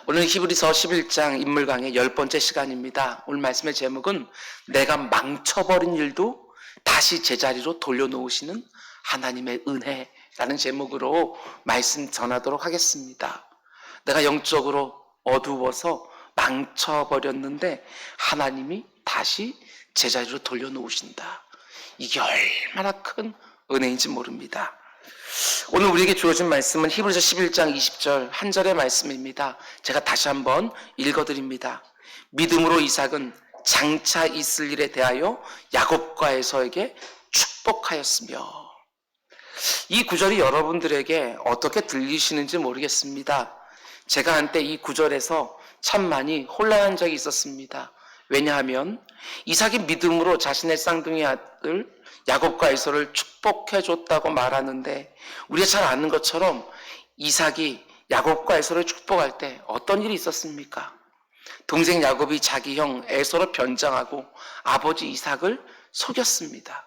오늘 히브리서 11장 인물 강의 10번째 시간입니다. 오늘 말씀의 제목은 내가 망쳐버린 일도 다시 제자리로 돌려놓으시는 하나님의 은혜라는 제목으로 말씀 전하도록 하겠습니다. 내가 영적으로 어두워서 망쳐버렸는데 하나님이 다시 제자리로 돌려놓으신다. 이게 얼마나 큰 은혜인지 모릅니다. 오늘 우리에게 주어진 말씀은 히브리서 11장 20절 한 절의 말씀입니다. 제가 다시 한번 읽어드립니다. 믿음으로 이삭은 장차 있을 일에 대하여 야곱과 에서에게 축복하였으며. 이 구절이 여러분들에게 어떻게 들리시는지 모르겠습니다. 제가 한때 이 구절에서 참 많이 혼란한 적이 있었습니다. 왜냐하면 이삭이 믿음으로 자신의 쌍둥이 아들 야곱과 에서를 축복해줬다고 말하는데, 우리가 잘 아는 것처럼 이삭이 야곱과 에서를 축복할 때 어떤 일이 있었습니까? 동생 야곱이 자기 형 에서로 변장하고 아버지 이삭을 속였습니다.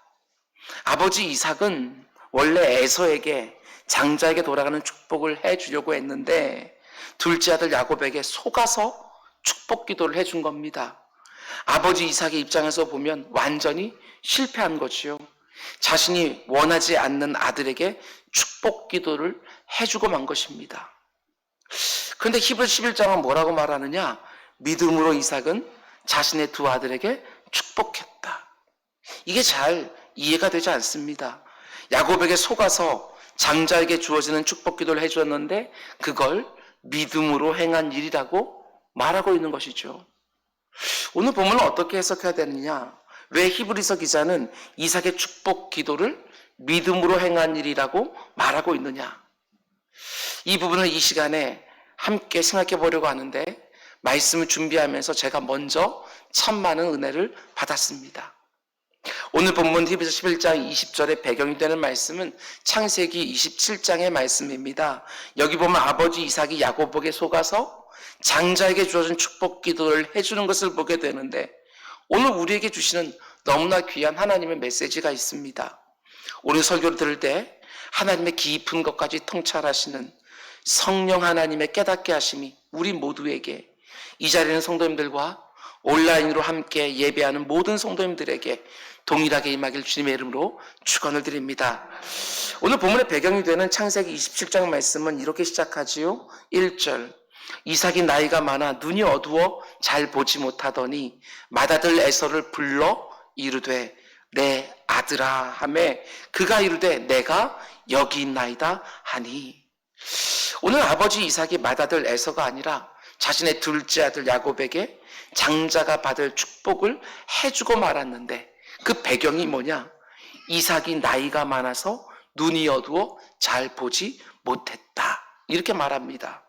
아버지 이삭은 원래 에서에게 장자에게 돌아가는 축복을 해주려고 했는데 둘째 아들 야곱에게 속아서 축복 기도를 해준 겁니다. 아버지 이삭의 입장에서 보면 완전히 실패한 거지요. 자신이 원하지 않는 아들에게 축복 기도를 해주고 만 것입니다. 그런데 히브리서 11장은 뭐라고 말하느냐? 믿음으로 이삭은 자신의 두 아들에게 축복했다. 이게 잘 이해가 되지 않습니다. 야곱에게 속아서 장자에게 주어지는 축복 기도를 해주었는데 그걸 믿음으로 행한 일이라고 말하고 있는 것이죠. 오늘 본문을 어떻게 해석해야 되느냐? 왜 히브리서 기자는 이삭의 축복 기도를 믿음으로 행한 일이라고 말하고 있느냐? 이 부분을 이 시간에 함께 생각해 보려고 하는데, 말씀을 준비하면서 제가 먼저 참 많은 은혜를 받았습니다. 오늘 본문 히브리서 11장 20절의 배경이 되는 말씀은 창세기 27장의 말씀입니다. 여기 보면 아버지 이삭이 야곱에게 속아서 장자에게 주어진 축복 기도를 해주는 것을 보게 되는데, 오늘 우리에게 주시는 너무나 귀한 하나님의 메시지가 있습니다. 오늘 설교를 들을 때 하나님의 깊은 것까지 통찰하시는 성령 하나님의 깨닫게 하심이 우리 모두에게, 이 자리는 성도님들과 온라인으로 함께 예배하는 모든 성도님들에게 동일하게 임하길 주님의 이름으로 축원을 드립니다. 오늘 본문의 배경이 되는 창세기 27장 말씀은 이렇게 시작하지요. 1절, 이삭이 나이가 많아 눈이 어두워 잘 보지 못하더니 맏아들 에서를 불러 이르되 내 아들아 하매 그가 이르되 내가 여기 있나이다 하니. 오늘 아버지 이삭이 맏아들 에서가 아니라 자신의 둘째 아들 야곱에게 장자가 받을 축복을 해주고 말았는데, 그 배경이 뭐냐? 이삭이 나이가 많아서 눈이 어두워 잘 보지 못했다, 이렇게 말합니다.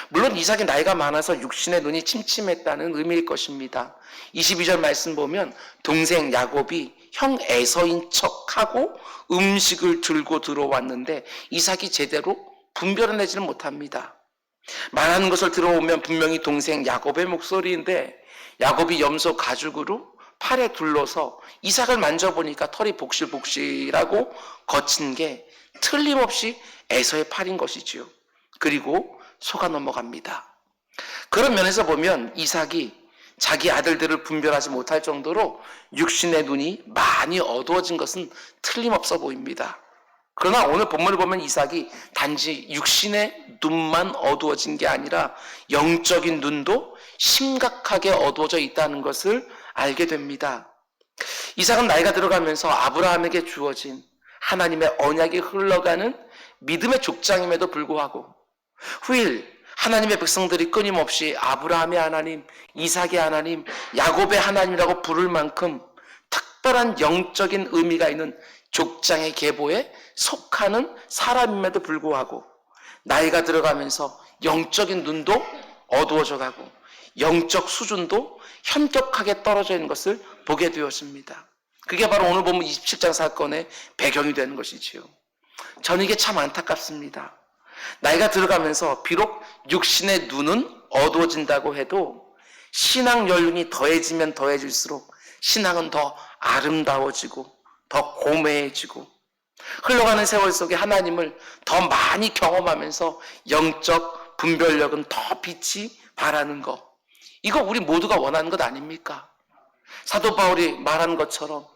물론 이삭이 나이가 많아서 육신의 눈이 침침했다는 의미일 것입니다. 22절 말씀 보면 동생 야곱이 형 에서인 척하고 음식을 들고 들어왔는데 이삭이 제대로 분별해내지는 못합니다. 말하는 것을 들어보면 분명히 동생 야곱의 목소리인데, 야곱이 염소 가죽으로 팔에 둘러서 이삭을 만져보니까 털이 복실복실하고 거친 게 틀림없이 에서의 팔인 것이지요. 그리고 속아 넘어갑니다. 그런 면에서 보면 이삭이 자기 아들들을 분별하지 못할 정도로 육신의 눈이 많이 어두워진 것은 틀림없어 보입니다. 그러나 오늘 본문을 보면 이삭이 단지 육신의 눈만 어두워진 게 아니라 영적인 눈도 심각하게 어두워져 있다는 것을 알게 됩니다. 이삭은 나이가 들어가면서 아브라함에게 주어진 하나님의 언약이 흘러가는 믿음의 족장임에도 불구하고 후일 하나님의 백성들이 끊임없이 아브라함의 하나님, 이삭의 하나님, 야곱의 하나님이라고 부를 만큼 특별한 영적인 의미가 있는 족장의 계보에 속하는 사람임에도 불구하고 나이가 들어가면서 영적인 눈도 어두워져 가고 영적 수준도 현격하게 떨어져 있는 것을 보게 되었습니다. 그게 바로 오늘 보면 27장 사건의 배경이 되는 것이지요. 저는 이게 참 안타깝습니다. 나이가 들어가면서 비록 육신의 눈은 어두워진다고 해도 신앙 연륜이 더해지면 더해질수록 신앙은 더 아름다워지고 더 고매해지고 흘러가는 세월 속에 하나님을 더 많이 경험하면서 영적 분별력은 더 빛이 바라는 것. 이거 우리 모두가 원하는 것 아닙니까? 사도 바울이 말한 것처럼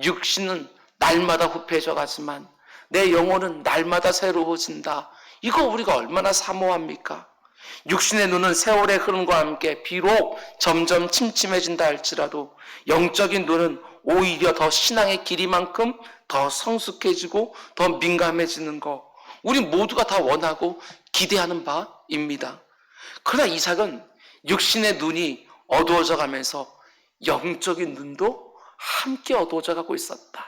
육신은 날마다 후패져 가지만 내 영혼은 날마다 새로워진다. 이거 우리가 얼마나 사모합니까? 육신의 눈은 세월의 흐름과 함께 비록 점점 침침해진다 할지라도 영적인 눈은 오히려 더 신앙의 길이만큼 더 성숙해지고 더 민감해지는 것. 우리 모두가 다 원하고 기대하는 바입니다. 그러나 이삭은 육신의 눈이 어두워져 가면서 영적인 눈도 함께 어두워져 가고 있었다.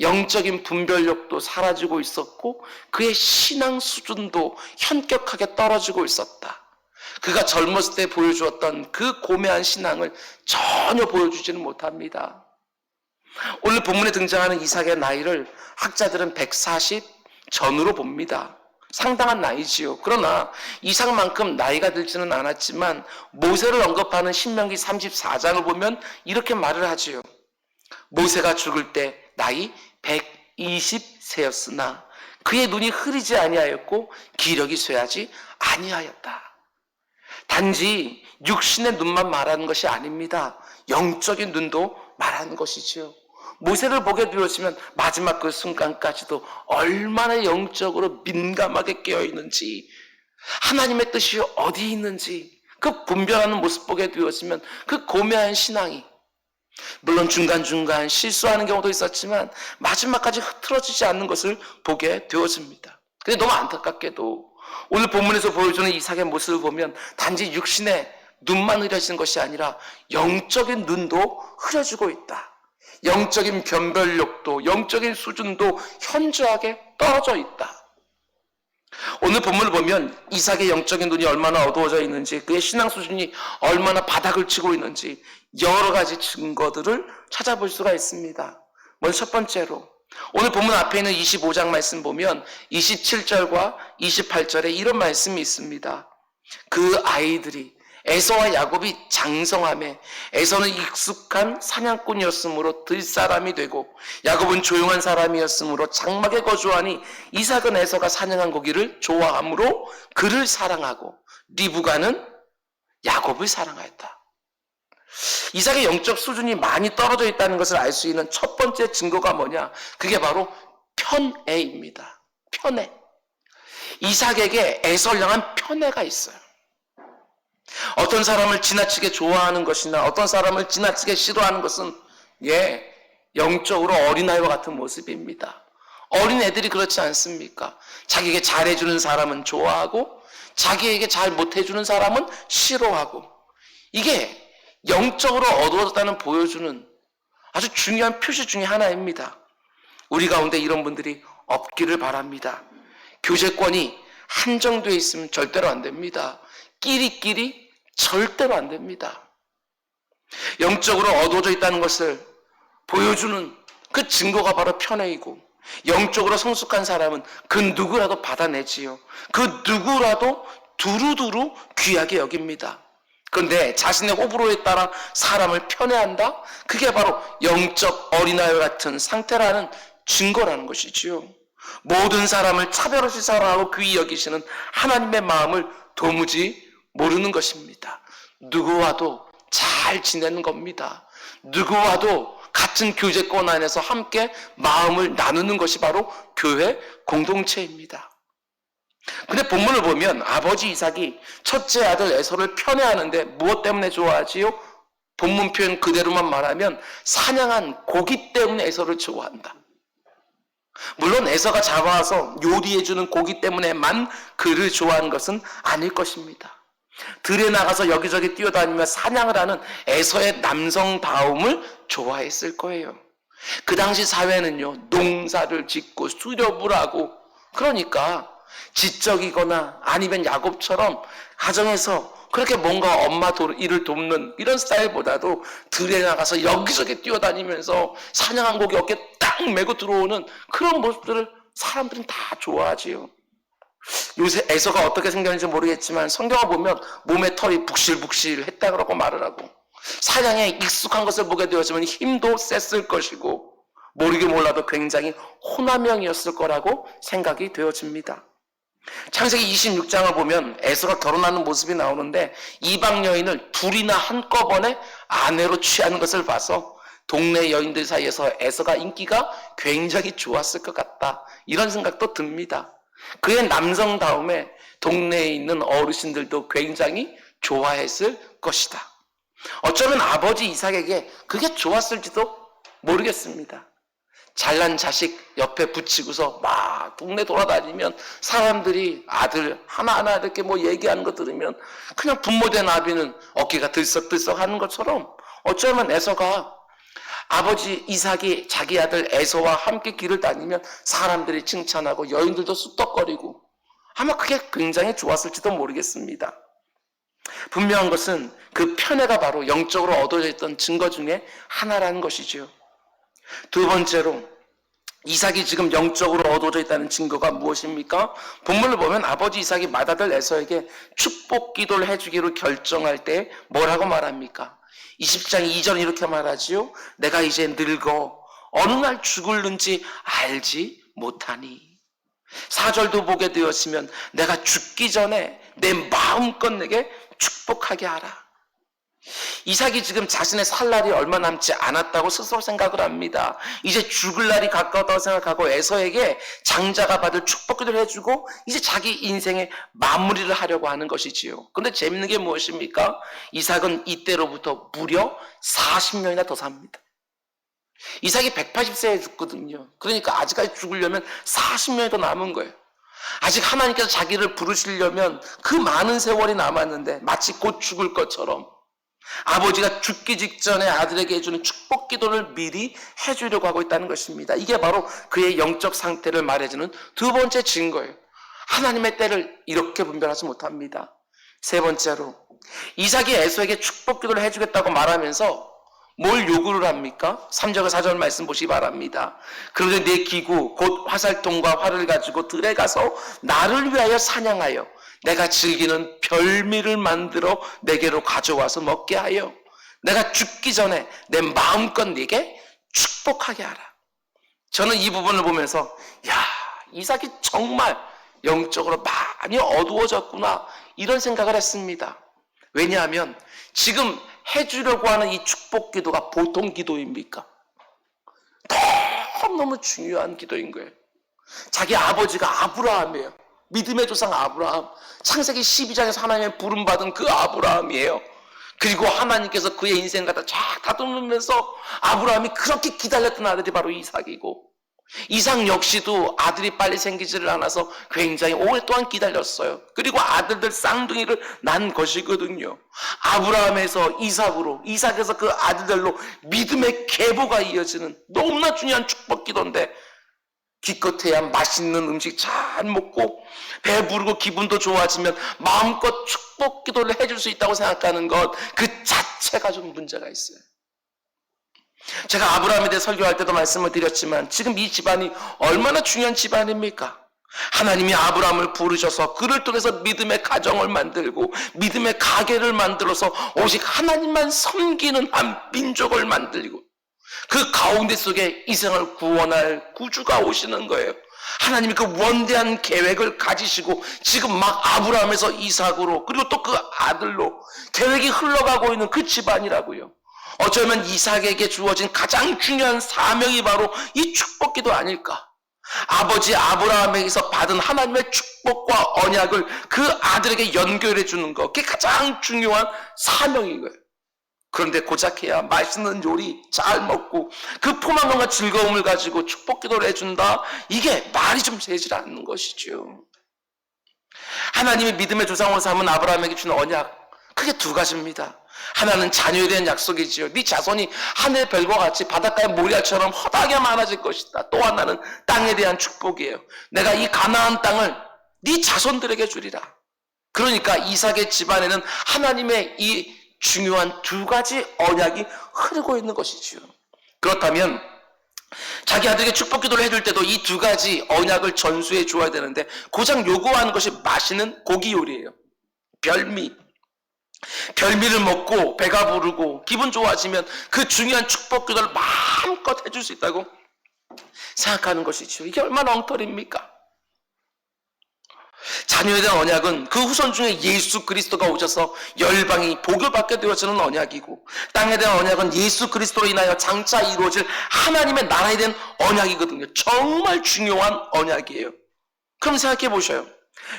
영적인 분별력도 사라지고 있었고 그의 신앙 수준도 현격하게 떨어지고 있었다. 그가 젊었을 때 보여주었던 그 고매한 신앙을 전혀 보여주지는 못합니다. 오늘 본문에 등장하는 이삭의 나이를 학자들은 140 전으로 봅니다. 상당한 나이지요. 그러나 이삭만큼 나이가 들지는 않았지만 모세를 언급하는 신명기 34장을 보면 이렇게 말을 하지요. 모세가 죽을 때 나이 120세였으나 그의 눈이 흐리지 아니하였고 기력이 쇠하지 아니하였다. 단지 육신의 눈만 말하는 것이 아닙니다. 영적인 눈도 말하는 것이지요. 모세를 보게 되었으면 마지막 그 순간까지도 얼마나 영적으로 민감하게 깨어있는지, 하나님의 뜻이 어디 있는지 그 분별하는 모습 보게 되었으면 그 고매한 신앙이, 물론 중간중간 실수하는 경우도 있었지만 마지막까지 흐트러지지 않는 것을 보게 되어집니다. 근데 너무 안타깝게도 오늘 본문에서 보여주는 이삭의 모습을 보면 단지 육신의 눈만 흐려지는 것이 아니라 영적인 눈도 흐려지고 있다. 영적인 변별력도, 영적인 수준도 현저하게 떨어져 있다. 오늘 본문을 보면 이삭의 영적인 눈이 얼마나 어두워져 있는지, 그의 신앙 수준이 얼마나 바닥을 치고 있는지 여러 가지 증거들을 찾아볼 수가 있습니다. 먼저 첫 번째로 오늘 본문 앞에 있는 25장 말씀 보면 27절과 28절에 이런 말씀이 있습니다. 그 아이들이 에서와 야곱이 장성함에 에서는 익숙한 사냥꾼이었으므로 들사람이 되고 야곱은 조용한 사람이었으므로 장막에 거주하니 이삭은 에서가 사냥한 고기를 좋아하므로 그를 사랑하고 리브가는 야곱을 사랑하였다. 이삭의 영적 수준이 많이 떨어져 있다는 것을 알 수 있는 첫 번째 증거가 뭐냐? 그게 바로 편애입니다. 편애. 이삭에게 에서를 향한 편애가 있어요. 어떤 사람을 지나치게 좋아하는 것이나 어떤 사람을 지나치게 싫어하는 것은 영적으로 어린아이와 같은 모습입니다. 어린애들이 그렇지 않습니까? 자기에게 잘해주는 사람은 좋아하고 자기에게 잘 못해주는 사람은 싫어하고, 이게 영적으로 어두워졌다는 보여주는 아주 중요한 표시 중에 하나입니다. 우리 가운데 이런 분들이 없기를 바랍니다. 교제권이 한정되어 있으면 절대로 안 됩니다. 끼리끼리 절대로 안 됩니다. 영적으로 어두워져 있다는 것을 보여주는 그 증거가 바로 편애이고, 영적으로 성숙한 사람은 그 누구라도 받아내지요. 그 누구라도 두루두루 귀하게 여깁니다. 그런데 자신의 호불호에 따라 사람을 편애한다? 그게 바로 영적 어린아이 같은 상태라는 증거라는 것이지요. 모든 사람을 차별 없이 사랑하고 귀히 여기시는 하나님의 마음을 도무지 모르는 것입니다. 누구와도 잘 지내는 겁니다. 누구와도 같은 교제권 안에서 함께 마음을 나누는 것이 바로 교회 공동체입니다. 근데 본문을 보면 아버지 이삭이 첫째 아들 에서를 편애하는데 무엇 때문에 좋아하지요? 본문 표현 그대로만 말하면 사냥한 고기 때문에 에서를 좋아한다. 물론 에서가 잡아와서 요리해주는 고기 때문에만 그를 좋아하는 것은 아닐 것입니다. 들에 나가서 여기저기 뛰어다니며 사냥을 하는 에서의 남성다움을 좋아했을 거예요. 그 당시 사회는요, 농사를 짓고 수렵을 하고, 그러니까 지적이거나 아니면 야곱처럼 가정에서 그렇게 뭔가 엄마 일을 돕는 이런 스타일보다도 들에 나가서 여기저기 뛰어다니면서 사냥한 고기 어깨에 딱 메고 들어오는 그런 모습들을 사람들은 다 좋아하지요. 요새 에서가 어떻게 생겼는지 모르겠지만 성경을 보면 몸에 털이 북실북실했다 그러고 말을 하고, 사냥에 익숙한 것을 보게 되었지만 힘도 셌을 것이고, 모르게 몰라도 굉장히 호남형이었을 거라고 생각이 되어집니다. 창세기 26장을 보면 에서가 결혼하는 모습이 나오는데 이방 여인을 둘이나 한꺼번에 아내로 취하는 것을 봐서 동네 여인들 사이에서 에서가 인기가 굉장히 좋았을 것 같다, 이런 생각도 듭니다. 그의 남성다움에 동네에 있는 어르신들도 굉장히 좋아했을 것이다. 어쩌면 아버지 이삭에게 그게 좋았을지도 모르겠습니다. 잘난 자식 옆에 붙이고서 막 동네 돌아다니면 사람들이 아들 하나하나 이렇게 뭐 얘기하는 거 들으면 그냥 부모된 아비는 어깨가 들썩들썩 하는 것처럼 어쩌면 에서가 아버지 이삭이 자기 아들 에서와 함께 길을 다니면 사람들이 칭찬하고 여인들도 쑥덕거리고 아마 그게 굉장히 좋았을지도 모르겠습니다. 분명한 것은 그 편애가 바로 영적으로 얻어져 있던 증거 중에 하나라는 것이죠. 두 번째로 이삭이 지금 영적으로 얻어져 있다는 증거가 무엇입니까? 본문을 보면 아버지 이삭이 맏아들 에서에게 축복 기도를 해주기로 결정할 때 뭐라고 말합니까? 20장 2절 이렇게 말하지요. 내가 이제 늙어 어느 날 죽을는지 알지 못하니. 4절도 보게 되었으면 내가 죽기 전에 내 마음껏 내게 축복하게 하라. 이삭이 지금 자신의 살 날이 얼마 남지 않았다고 스스로 생각을 합니다. 이제 죽을 날이 가까웠다고 생각하고 에서에게 장자가 받을 축복기도를 해주고 이제 자기 인생의 마무리를 하려고 하는 것이지요. 그런데 재밌는 게 무엇입니까? 이삭은 이때로부터 무려 40년이나 더 삽니다. 이삭이 180세에 죽거든요. 그러니까 아직까지 죽으려면 40년이 더 남은 거예요. 아직 하나님께서 자기를 부르시려면 그 많은 세월이 남았는데 마치 곧 죽을 것처럼 아버지가 죽기 직전에 아들에게 해주는 축복 기도를 미리 해주려고 하고 있다는 것입니다. 이게 바로 그의 영적 상태를 말해주는 두 번째 증거예요. 하나님의 때를 이렇게 분별하지 못합니다. 세 번째로 이삭이 에서에게 축복 기도를 해주겠다고 말하면서 뭘 요구를 합니까? 3절과 4절 말씀 보시기 바랍니다. 그러되 내 기구 곧 화살통과 활을 가지고 들에 가서 나를 위하여 사냥하여 내가 즐기는 별미를 만들어 내게로 가져와서 먹게 하여 내가 죽기 전에 내 마음껏 네게 축복하게 하라. 저는 이 부분을 보면서 이삭이 정말 영적으로 많이 어두워졌구나, 이런 생각을 했습니다. 왜냐하면 지금 해주려고 하는 이 축복 기도가 보통 기도입니까? 너무 중요한 기도인 거예요. 자기 아버지가 아브라함이에요. 믿음의 조상 아브라함. 창세기 12장에서 하나님의 부름받은 그 아브라함이에요. 그리고 하나님께서 그의 인생을 갖다 쫙 다듬으면서 아브라함이 그렇게 기다렸던 아들이 바로 이삭이고, 이삭 역시도 아들이 빨리 생기지를 않아서 굉장히 오랫동안 기다렸어요. 그리고 아들들 쌍둥이를 낳은 것이거든요. 아브라함에서 이삭으로, 이삭에서 그 아들들로 믿음의 계보가 이어지는 너무나 중요한 축복 기도인데, 기껏해야 맛있는 음식 잘 먹고 배부르고 기분도 좋아지면 마음껏 축복 기도를 해줄 수 있다고 생각하는 것, 그 자체가 좀 문제가 있어요. 제가 아브라함에 대해 설교할 때도 말씀을 드렸지만 지금 이 집안이 얼마나 중요한 집안입니까? 하나님이 아브라함을 부르셔서 그를 통해서 믿음의 가정을 만들고 믿음의 가게를 만들어서 오직 하나님만 섬기는 한 민족을 만들고 그 가운데 속에 이 세상을 구원할 구주가 오시는 거예요. 하나님이 그 원대한 계획을 가지시고 지금 막 아브라함에서 이삭으로 그리고 또 그 아들로 계획이 흘러가고 있는 그 집안이라고요. 어쩌면 이삭에게 주어진 가장 중요한 사명이 바로 이 축복기도 아닐까. 아버지 아브라함에게서 받은 하나님의 축복과 언약을 그 아들에게 연결해 주는 것, 그게 가장 중요한 사명인 거예요. 그런데 고작해야 맛있는 요리 잘 먹고 그 포만감과 즐거움을 가지고 축복기도를 해준다, 이게 말이 좀 되질 않는 것이죠. 하나님이 믿음의 조상으로 삼은 아브라함에게 주는 언약, 크게 두 가지입니다. 하나는 자녀에 대한 약속이지요. 네 자손이 하늘 별과 같이 바닷가의 모래알처럼 허다하게 많아질 것이다. 또 하나는 땅에 대한 축복이에요. 내가 이 가나안 땅을 네 자손들에게 주리라. 그러니까 이삭의 집안에는 하나님의 이 중요한 두 가지 언약이 흐르고 있는 것이지요. 그렇다면 자기 아들에게 축복 기도를 해줄 때도 이 두 가지 언약을 전수해 주어야 되는데 고작 요구하는 것이 맛있는 고기 요리예요. 별미를 먹고 배가 부르고 기분 좋아지면 그 중요한 축복 기도를 마음껏 해줄 수 있다고 생각하는 것이죠. 이게 얼마나 엉터리입니까? 자녀에 대한 언약은 그 후손 중에 예수 그리스도가 오셔서 열방이 복을 받게 되어지는 언약이고, 땅에 대한 언약은 예수 그리스도로 인하여 장차 이루어질 하나님의 나라에 대한 언약이거든요. 정말 중요한 언약이에요. 그럼 생각해 보셔요.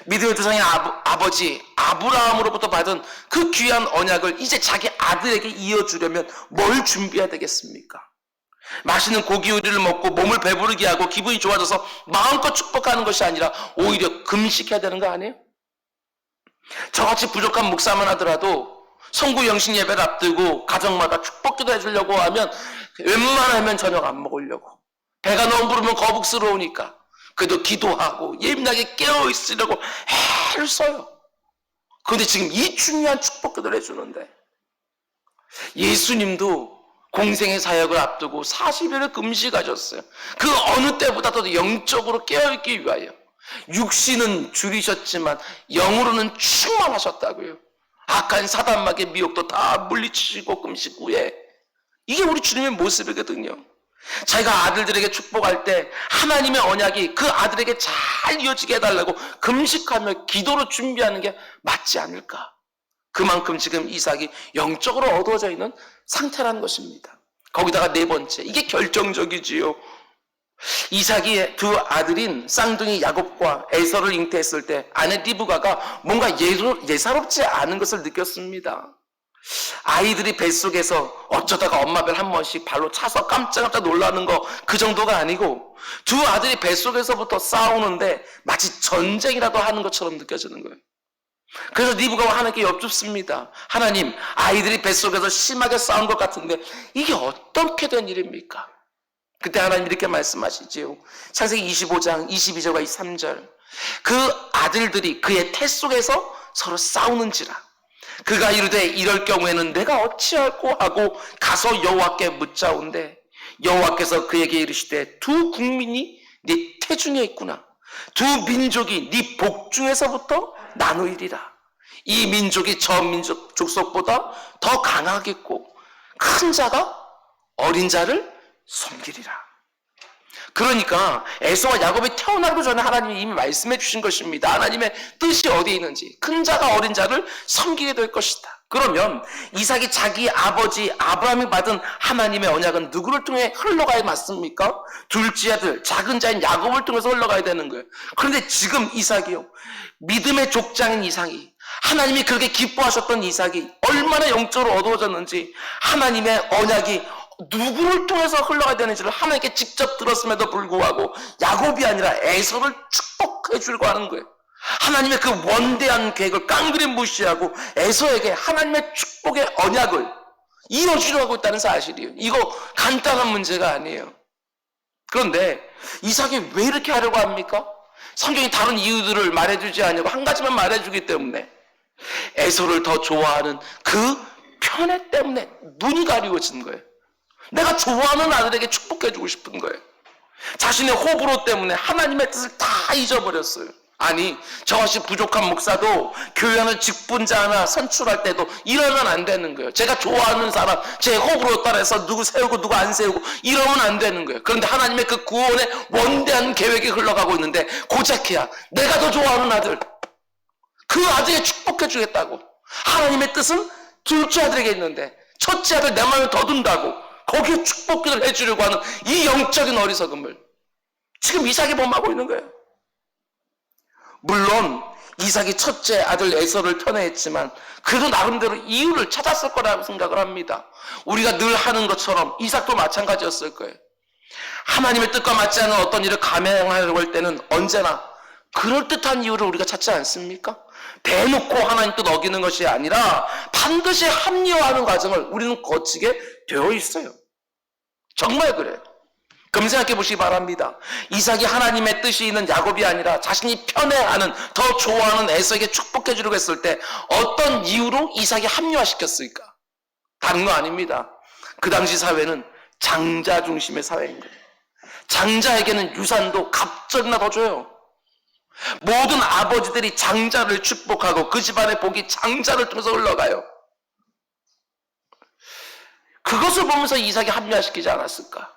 믿음의 조상의 아버지 아브라함으로부터 받은 그 귀한 언약을 이제 자기 아들에게 이어주려면 뭘 준비해야 되겠습니까? 맛있는 고기 요리를 먹고 몸을 배부르게 하고 기분이 좋아져서 마음껏 축복하는 것이 아니라 오히려 금식해야 되는 거 아니에요? 저같이 부족한 목사만 하더라도 성구 영신 예배를 앞두고 가정마다 축복기도 해주려고 하면 웬만하면 저녁 안 먹으려고, 배가 너무 부르면 거북스러우니까 그래도 기도하고 예민하게 깨어있으려고 애를 써요. 그런데 지금 이 중요한 축복기도를 해주는데, 예수님도 공생의 사역을 앞두고 40일을 금식하셨어요. 그 어느 때보다도 영적으로 깨어있기 위하여. 육신은 줄이셨지만 영으로는 충만하셨다고요. 악한 사단마귀의 미혹도 다 물리치시고 금식 후에. 이게 우리 주님의 모습이거든요. 자기가 아들들에게 축복할 때 하나님의 언약이 그 아들에게 잘 이어지게 해달라고 금식하며 기도로 준비하는 게 맞지 않을까. 그만큼 지금 이삭이 영적으로 어두워져 있는 상태라는 것입니다. 거기다가 네 번째, 이게 결정적이지요. 이삭이 두 아들인 쌍둥이 야곱과 에서를 잉태했을 때 아내 리브가가 뭔가 예사롭지 않은 것을 느꼈습니다. 아이들이 뱃속에서 어쩌다가 엄마 별 한 번씩 발로 차서 깜짝깜짝 놀라는 거 그 정도가 아니고, 두 아들이 뱃속에서부터 싸우는데 마치 전쟁이라도 하는 것처럼 느껴지는 거예요. 그래서 리브가와 하나님께 여쭙습니다. 하나님, 아이들이 뱃속에서 심하게 싸운 것 같은데 이게 어떻게 된 일입니까? 그때 하나님 이렇게 말씀하시지요. 창세기 25장 22절과 23절. 그 아들들이 그의 태 속에서 서로 싸우는지라. 그가 이르되 이럴 경우에는 내가 어찌할꼬 하고 가서 여호와께 묻자온대, 여호와께서 그에게 이르시되 두 국민이 네 태중에 있구나. 두 민족이 네 복중에서부터 나누이리라. 이 민족이 저 민족 족속보다 더 강하겠고 큰 자가 어린 자를 섬기리라. 그러니까 에서와 야곱이 태어나기도 전에 하나님이 이미 말씀해 주신 것입니다. 하나님의 뜻이 어디에 있는지, 큰 자가 어린 자를 섬기게 될 것이다. 그러면 이삭이 자기 아버지 아브라함이 받은 하나님의 언약은 누구를 통해 흘러가야 맞습니까? 둘째 아들 작은 자인 야곱을 통해서 흘러가야 되는 거예요. 그런데 지금 이삭이요, 믿음의 족장인 이삭이, 하나님이 그렇게 기뻐하셨던 이삭이 얼마나 영적으로 어두워졌는지, 하나님의 언약이 누구를 통해서 흘러가야 되는지를 하나님께 직접 들었음에도 불구하고 야곱이 아니라 에서를 축복해 주려고 하는 거예요. 하나님의 그 원대한 계획을 깡그리 무시하고 에서에게 하나님의 축복의 언약을 이어주려고 하고 있다는 사실이에요. 이거 간단한 문제가 아니에요. 그런데 이삭이 왜 이렇게 하려고 합니까? 성경이 다른 이유들을 말해주지 않냐고 한 가지만 말해주기 때문에, 에서를 더 좋아하는 그 편애 때문에 눈이 가리워진 거예요. 내가 좋아하는 아들에게 축복해주고 싶은 거예요. 자신의 호불호 때문에 하나님의 뜻을 다 잊어버렸어요. 아니, 저것이 부족한 목사도 교회 하는 직분자 하나 선출할 때도 이러면 안 되는 거예요. 제가 좋아하는 사람, 제 호불호 따라서 누구 세우고 누구 안 세우고 이러면 안 되는 거예요. 그런데 하나님의 그 구원의 원대한 계획이 흘러가고 있는데, 고작해야 내가 더 좋아하는 아들, 그 아들에게 축복해 주겠다고. 하나님의 뜻은 둘째 아들에게 있는데 첫째 아들 내 마음에 더 둔다고 거기에 축복기를 해주려고 하는 이 영적인 어리석음을 지금 이삭이 범하고 있는 거예요. 물론 이삭이 첫째 아들 에서를 편애했지만 그래도 나름대로 이유를 찾았을 거라고 생각을 합니다. 우리가 늘 하는 것처럼 이삭도 마찬가지였을 거예요. 하나님의 뜻과 맞지 않은 어떤 일을 감행하려고 할 때는 언제나 그럴듯한 이유를 우리가 찾지 않습니까? 대놓고 하나님 뜻 어기는 것이 아니라 반드시 합리화하는 과정을 우리는 거치게 되어 있어요. 정말 그래요. 그럼 생각해 보시기 바랍니다. 이삭이 하나님의 뜻이 있는 야곱이 아니라 자신이 편애하는, 더 좋아하는 에서에게 축복해 주려고 했을 때 어떤 이유로 이삭이 합리화시켰을까? 다른 거 아닙니다. 그 당시 사회는 장자 중심의 사회인 거예요. 장자에게는 유산도 갑절이나 더 줘요. 모든 아버지들이 장자를 축복하고 그 집안의 복이 장자를 통해서 흘러가요. 그것을 보면서 이삭이 합리화시키지 않았을까?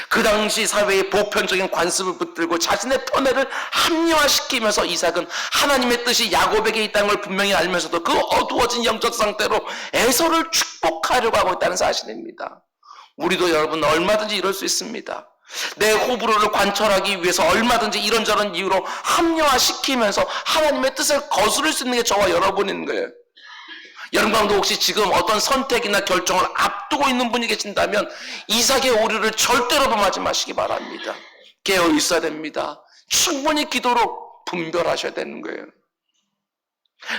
그 당시 사회의 보편적인 관습을 붙들고 자신의 편애를 합리화시키면서 이삭은 하나님의 뜻이 야곱에게 있다는 걸 분명히 알면서도 그 어두워진 영적 상태로 에서를 축복하려고 하고 있다는 사실입니다. 우리도 여러분 얼마든지 이럴 수 있습니다. 내 호불호를 관철하기 위해서 얼마든지 이런저런 이유로 합리화시키면서 하나님의 뜻을 거스를 수 있는 게 저와 여러분인 거예요. 여러분 가운데 혹시 지금 어떤 선택이나 결정을 앞두고 있는 분이 계신다면 이삭의 오류를 절대로 범하지 마시기 바랍니다. 깨어 있어야 됩니다. 충분히 기도로 분별하셔야 되는 거예요.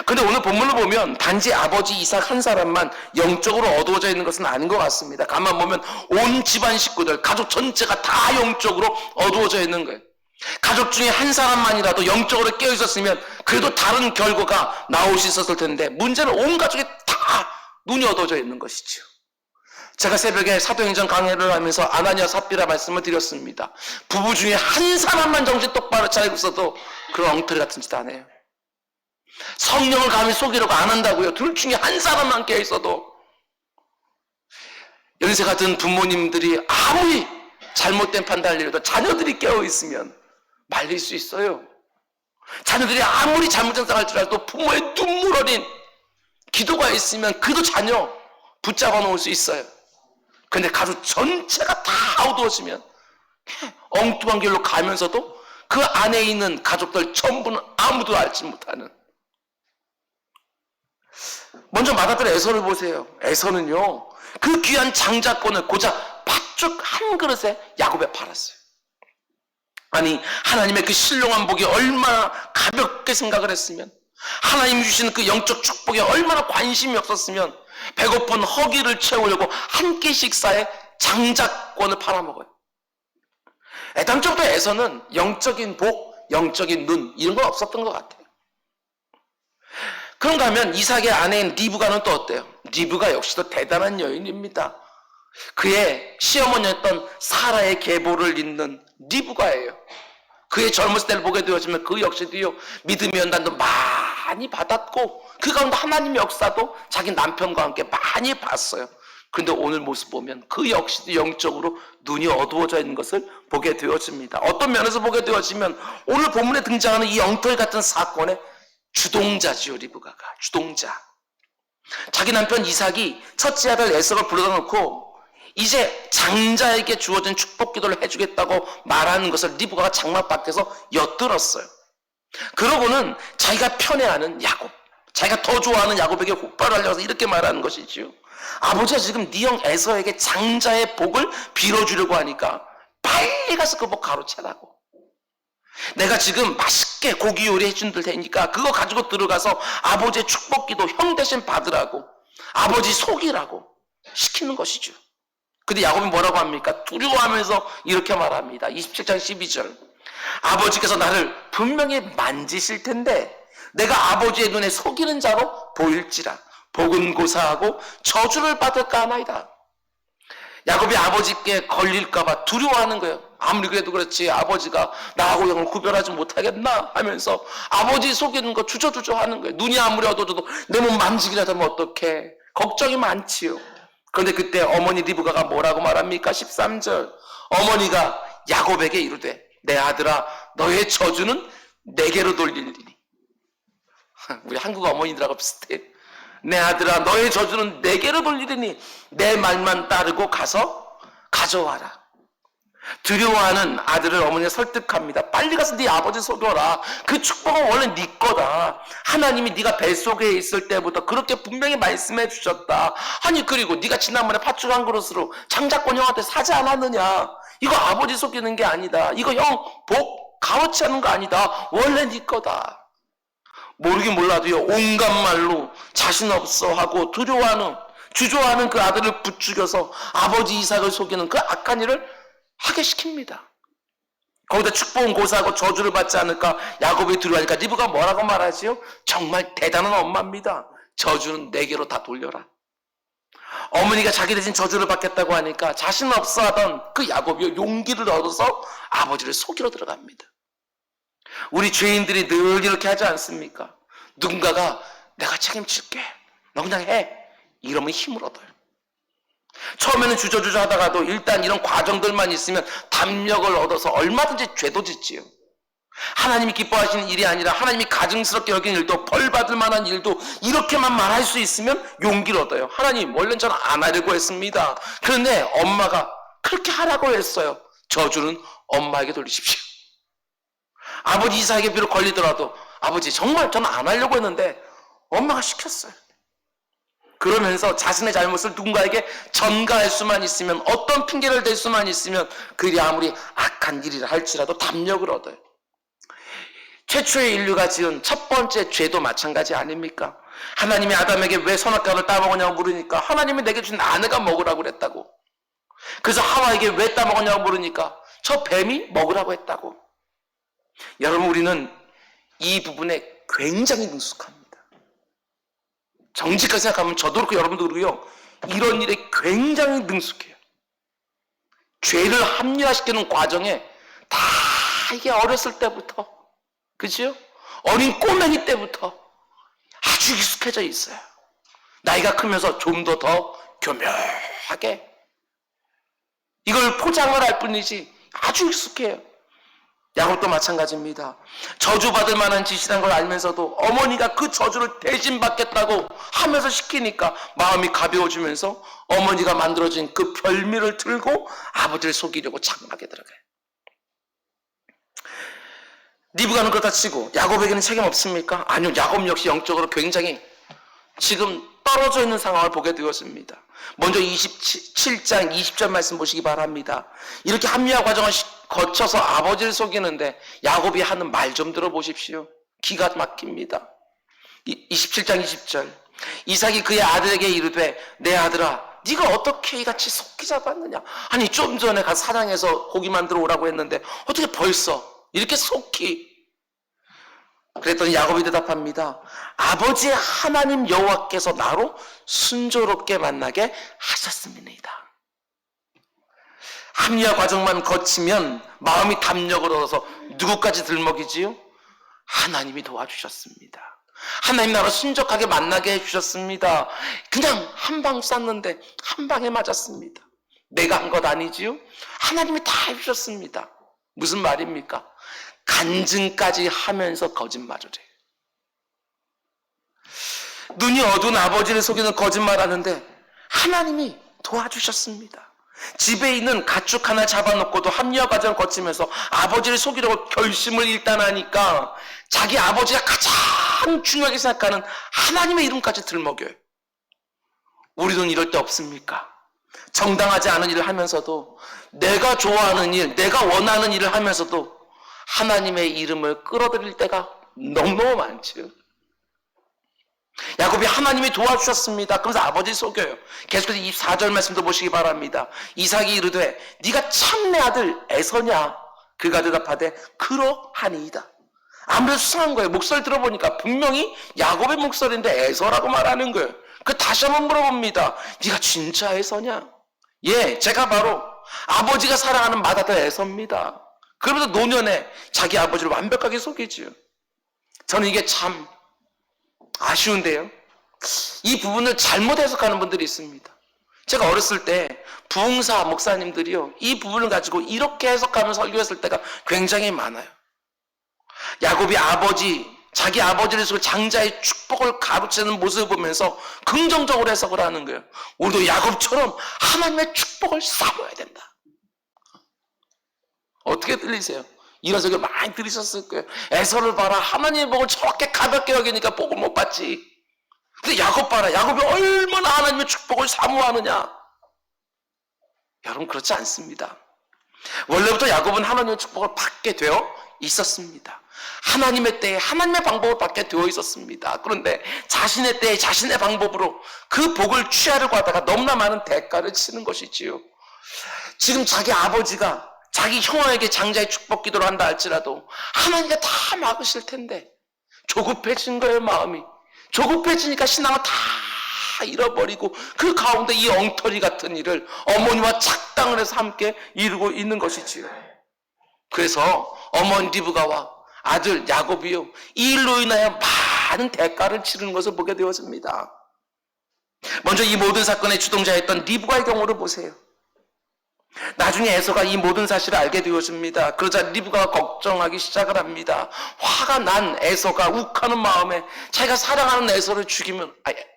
근데 오늘 본문을 보면 단지 아버지 이삭 한 사람만 영적으로 어두워져 있는 것은 아닌 것 같습니다. 가만 보면 온 집안 식구들, 가족 전체가 다 영적으로 어두워져 있는 거예요. 가족 중에 한 사람만이라도 영적으로 깨어 있었으면 그래도 다른 결과가 나올 수 있었을 텐데 문제는 온 가족이 다 눈이 어두워져 있는 것이죠. 제가 새벽에 사도행전 강해를 하면서 아나니아 삽비라 말씀을 드렸습니다. 부부 중에 한 사람만 정신 똑바로 차리고 있어도 그런 엉터리 같은 짓 안 해요. 성령을 감히 속이려고 안 한다고요. 둘 중에 한 사람만 깨어 있어도. 연세 같은 부모님들이 아무리 잘못된 판단을 해도 자녀들이 깨어 있으면 말릴 수 있어요. 자녀들이 아무리 잘못된 생각을 할지라도 부모의 눈물 어린 기도가 있으면 그도 자녀 붙잡아 놓을 수 있어요. 근데 가족 전체가 다 어두워지면 엉뚱한 길로 가면서도 그 안에 있는 가족들 전부는 아무도 알지 못하는. 먼저 맏아들 에서를 보세요. 에서는요 그 귀한 장자권을 고작 팥죽 한 그릇에 야곱에 팔았어요. 아니 하나님의 그 신령한 복이 얼마나 가볍게 생각을 했으면, 하나님이 주시는 그 영적 축복에 얼마나 관심이 없었으면 배고픈 허기를 채우려고 한 끼 식사에 장자권을 팔아먹어요. 애당초부터 에서는 영적인 복, 영적인 눈 이런 건 없었던 것 같아요. 그런가 하면 이삭의 아내인 리브가는 또 어때요? 리브가 역시도 대단한 여인입니다. 그의 시어머니였던 사라의 계보를 잇는 리브가예요. 그의 젊었을 때를 보게 되어지면 그 역시도요 믿음의 연단도 많이 받았고 그 가운데 하나님의 역사도 자기 남편과 함께 많이 봤어요. 그런데 오늘 모습 보면 그 역시도 영적으로 눈이 어두워져 있는 것을 보게 되어집니다. 어떤 면에서 보게 되어지면 오늘 본문에 등장하는 이 엉터리 같은 사건의 주동자지요. 리브가가 주동자. 자기 남편 이삭이 첫째 아들 에서를 불러다 놓고 이제 장자에게 주어진 축복 기도를 해주겠다고 말하는 것을 리브가가 장막 밖에서 엿들었어요. 그러고는 자기가 편애하는 야곱, 자기가 더 좋아하는 야곱에게 혹바를 알려서 이렇게 말하는 것이지요. 아버지가 지금 네 형 에서에게 장자의 복을 빌어주려고 하니까 빨리 가서 그 복 가로채라고. 내가 지금 맛있게 고기 요리해 줄 테니까 그거 가지고 들어가서 아버지의 축복 기도 형 대신 받으라고, 아버지 속이라고 시키는 것이죠. 근데 야곱이 뭐라고 합니까? 두려워하면서 이렇게 말합니다. 27장 12절. 아버지께서 나를 분명히 만지실 텐데 내가 아버지의 눈에 속이는 자로 보일지라 복은 고사하고 저주를 받을까 하나이다. 야곱이 아버지께 걸릴까봐 두려워하는 거예요. 아무리 그래도 그렇지 아버지가 나하고 형을 구별하지 못하겠나 하면서 아버지 속이는 거 주저주저 하는 거예요. 눈이 아무리 어두워져도 내 몸 만지기라도 하면 어떡해. 걱정이 많지요. 그런데 그때 어머니 리브가가 뭐라고 말합니까? 13절. 어머니가 야곱에게 이르되 내 아들아 너의 저주는 내게로 돌리리니. 우리 한국 어머니들하고 비슷해. 내 아들아 너의 저주는 내게로 돌리리니 내 말만 따르고 가서 가져와라. 두려워하는 아들을 어머니가 설득합니다. 빨리 가서 네 아버지 속여라. 그 축복은 원래 네 거다. 하나님이 네가 뱃속에 있을 때부터 그렇게 분명히 말씀해 주셨다. 아니 그리고 네가 지난번에 팥죽 한 그릇으로 장자권 형한테 사지 않았느냐. 이거 아버지 속이는 게 아니다. 이거 형 복 가로채는 거 아니다. 원래 네 거다. 모르긴 몰라도요 온갖 말로 자신 없어 하고 두려워하는 주저하는 그 아들을 부추겨서 아버지 이삭을 속이는 그 악한 일을 하게 시킵니다. 거기다 축복은 고사하고 저주를 받지 않을까 야곱이 두려워하니까 리브가 뭐라고 말하지요? 정말 대단한 엄마입니다. 저주는 내게로 다 돌려라. 어머니가 자기 대신 저주를 받겠다고 하니까 자신 없어 하던 그 야곱이 용기를 얻어서 아버지를 속이러 들어갑니다. 우리 죄인들이 늘 이렇게 하지 않습니까? 누군가가 내가 책임질게 너 그냥 해 이러면 힘을 얻어요. 처음에는 주저주저 하다가도 일단 이런 과정들만 있으면 담력을 얻어서 얼마든지 죄도 짓지요. 하나님이 기뻐하시는 일이 아니라 하나님이 가증스럽게 여기는 일도, 벌 받을 만한 일도 이렇게만 말할 수 있으면 용기를 얻어요. 하나님, 원래는 저는 안 하려고 했습니다. 그런데 엄마가 그렇게 하라고 했어요. 저주는 엄마에게 돌리십시오. 아버지 이삭에게 비록 걸리더라도, 아버지 정말 저는 안 하려고 했는데 엄마가 시켰어요. 그러면서 자신의 잘못을 누군가에게 전가할 수만 있으면, 어떤 핑계를 댈 수만 있으면 그리 아무리 악한 일이라 할지라도 담력을 얻어요. 최초의 인류가 지은 첫 번째 죄도 마찬가지 아닙니까? 하나님이 아담에게 왜 선악과를 따먹었냐고 물으니까 하나님이 내게 준 아내가 먹으라고 그랬다고. 그래서 하와에게 왜 따먹었냐고 물으니까 저 뱀이 먹으라고 했다고. 여러분, 우리는 이 부분에 굉장히 능숙합니다. 정직하게 생각하면 저도 그렇고 여러분도 그렇고요, 이런 일에 굉장히 능숙해요. 죄를 합리화시키는 과정에 다 이게 어렸을 때부터, 그죠? 어린 꼬맹이 때부터 아주 익숙해져 있어요. 나이가 크면서 좀 더 교묘하게 이걸 포장을 할 뿐이지 아주 익숙해요. 야곱도 마찬가지입니다. 저주받을 만한 짓이란 걸 알면서도 어머니가 그 저주를 대신 받겠다고 하면서 시키니까 마음이 가벼워지면서 어머니가 만들어진 그 별미를 들고 아버지를 속이려고 장막에 들어가요. 리브가는 그렇다 치고 야곱에게는 책임 없습니까? 아니요, 야곱 역시 영적으로 굉장히 지금 떨어져 있는 상황을 보게 되었습니다. 먼저 27장 20절 말씀 보시기 바랍니다. 이렇게 합리화 과정을 거쳐서 아버지를 속이는데 야곱이 하는 말 좀 들어보십시오. 기가 막힙니다. 27장 20절. 이삭이 그의 아들에게 이르되, 내 아들아, 네가 어떻게 이같이 속기 잡았느냐? 아니, 좀 전에 가서 사냥해서 고기 만들어 오라고 했는데 어떻게 벌써 이렇게 속히? 그랬더니 야곱이 대답합니다. 아버지 하나님 여호와께서 나로 순조롭게 만나게 하셨습니다. 합리화 과정만 거치면 마음이 담력을 얻어서 누구까지 들먹이지요? 하나님이 도와주셨습니다. 하나님 나로 순적하게 만나게 해주셨습니다. 그냥 한 방 쐈는데 한 방에 맞았습니다. 내가 한 것 아니지요? 하나님이 다 해주셨습니다. 무슨 말입니까? 간증까지 하면서 거짓말을 해요. 눈이 어두운 아버지를 속이는 거짓말하는데 하나님이 도와주셨습니다. 집에 있는 가축 하나 잡아놓고도 합리화 과정을 거치면서 아버지를 속이려고 결심을 일단 하니까 자기 아버지가 가장 중요하게 생각하는 하나님의 이름까지 들먹여요. 우리는 이럴 때 없습니까? 정당하지 않은 일을 하면서도, 내가 좋아하는 일, 내가 원하는 일을 하면서도 하나님의 이름을 끌어들일 때가 너무너무 많죠. 야곱이 하나님이 도와주셨습니다. 그러면서 아버지를 속여요. 계속해서 24절 말씀도 보시기 바랍니다. 이삭이 이르되, 네가 참 내 아들 에서냐? 그가 대답하되, 그러하니이다. 아무래도 수상한 거예요. 목소리 들어보니까 분명히 야곱의 목소리인데 에서라고 말하는 거예요. 그 다시 한번 물어봅니다. 네가 진짜 에서냐? 예, 제가 바로 아버지가 사랑하는 맏아들 에서입니다. 그러면서 노년에 자기 아버지를 완벽하게 속이지요. 저는 이게 참 아쉬운데요, 이 부분을 잘못 해석하는 분들이 있습니다. 제가 어렸을 때 부흥사 목사님들이요, 이 부분을 가지고 이렇게 해석하며 설교했을 때가 굉장히 많아요. 야곱이 자기 아버지를 속여 장자의 축복을 가로채는 모습을 보면서 긍정적으로 해석을 하는 거예요. 우리도 야곱처럼 하나님의 축복을 삼아야 된다. 어떻게 들리세요? 이런 설교 많이 들으셨을 거예요. 에서를 봐라, 하나님의 복을 저렇게 가볍게 여기니까 복을 못 받지. 근데 야곱 봐라, 야곱이 얼마나 하나님의 축복을 사모하느냐. 여러분, 그렇지 않습니다. 원래부터 야곱은 하나님의 축복을 받게 되어 있었습니다. 하나님의 때에 하나님의 방법을 받게 되어 있었습니다. 그런데 자신의 때에 자신의 방법으로 그 복을 취하려고 하다가 너무나 많은 대가를 치는 것이지요. 지금 자기 아버지가 자기 형아에게 장자의 축복 기도를 한다 할지라도 하나님께 다 막으실 텐데 조급해진 거예요. 마음이 조급해지니까 신앙을 다 잃어버리고 그 가운데 이 엉터리 같은 일을 어머니와 착당을 해서 함께 이루고 있는 것이지요. 그래서 어머니 리브가와 아들 야곱이요, 이 일로 인하여 많은 대가를 치르는 것을 보게 되었습니다. 먼저 이 모든 사건의 주동자였던 리브가의 경우를 보세요. 나중에 에서가 이 모든 사실을 알게 되어집니다. 그러자 리브가가 걱정하기 시작을 합니다. 화가 난 에서가 욱하는 마음에 자기가 사랑하는 에서를 죽이면,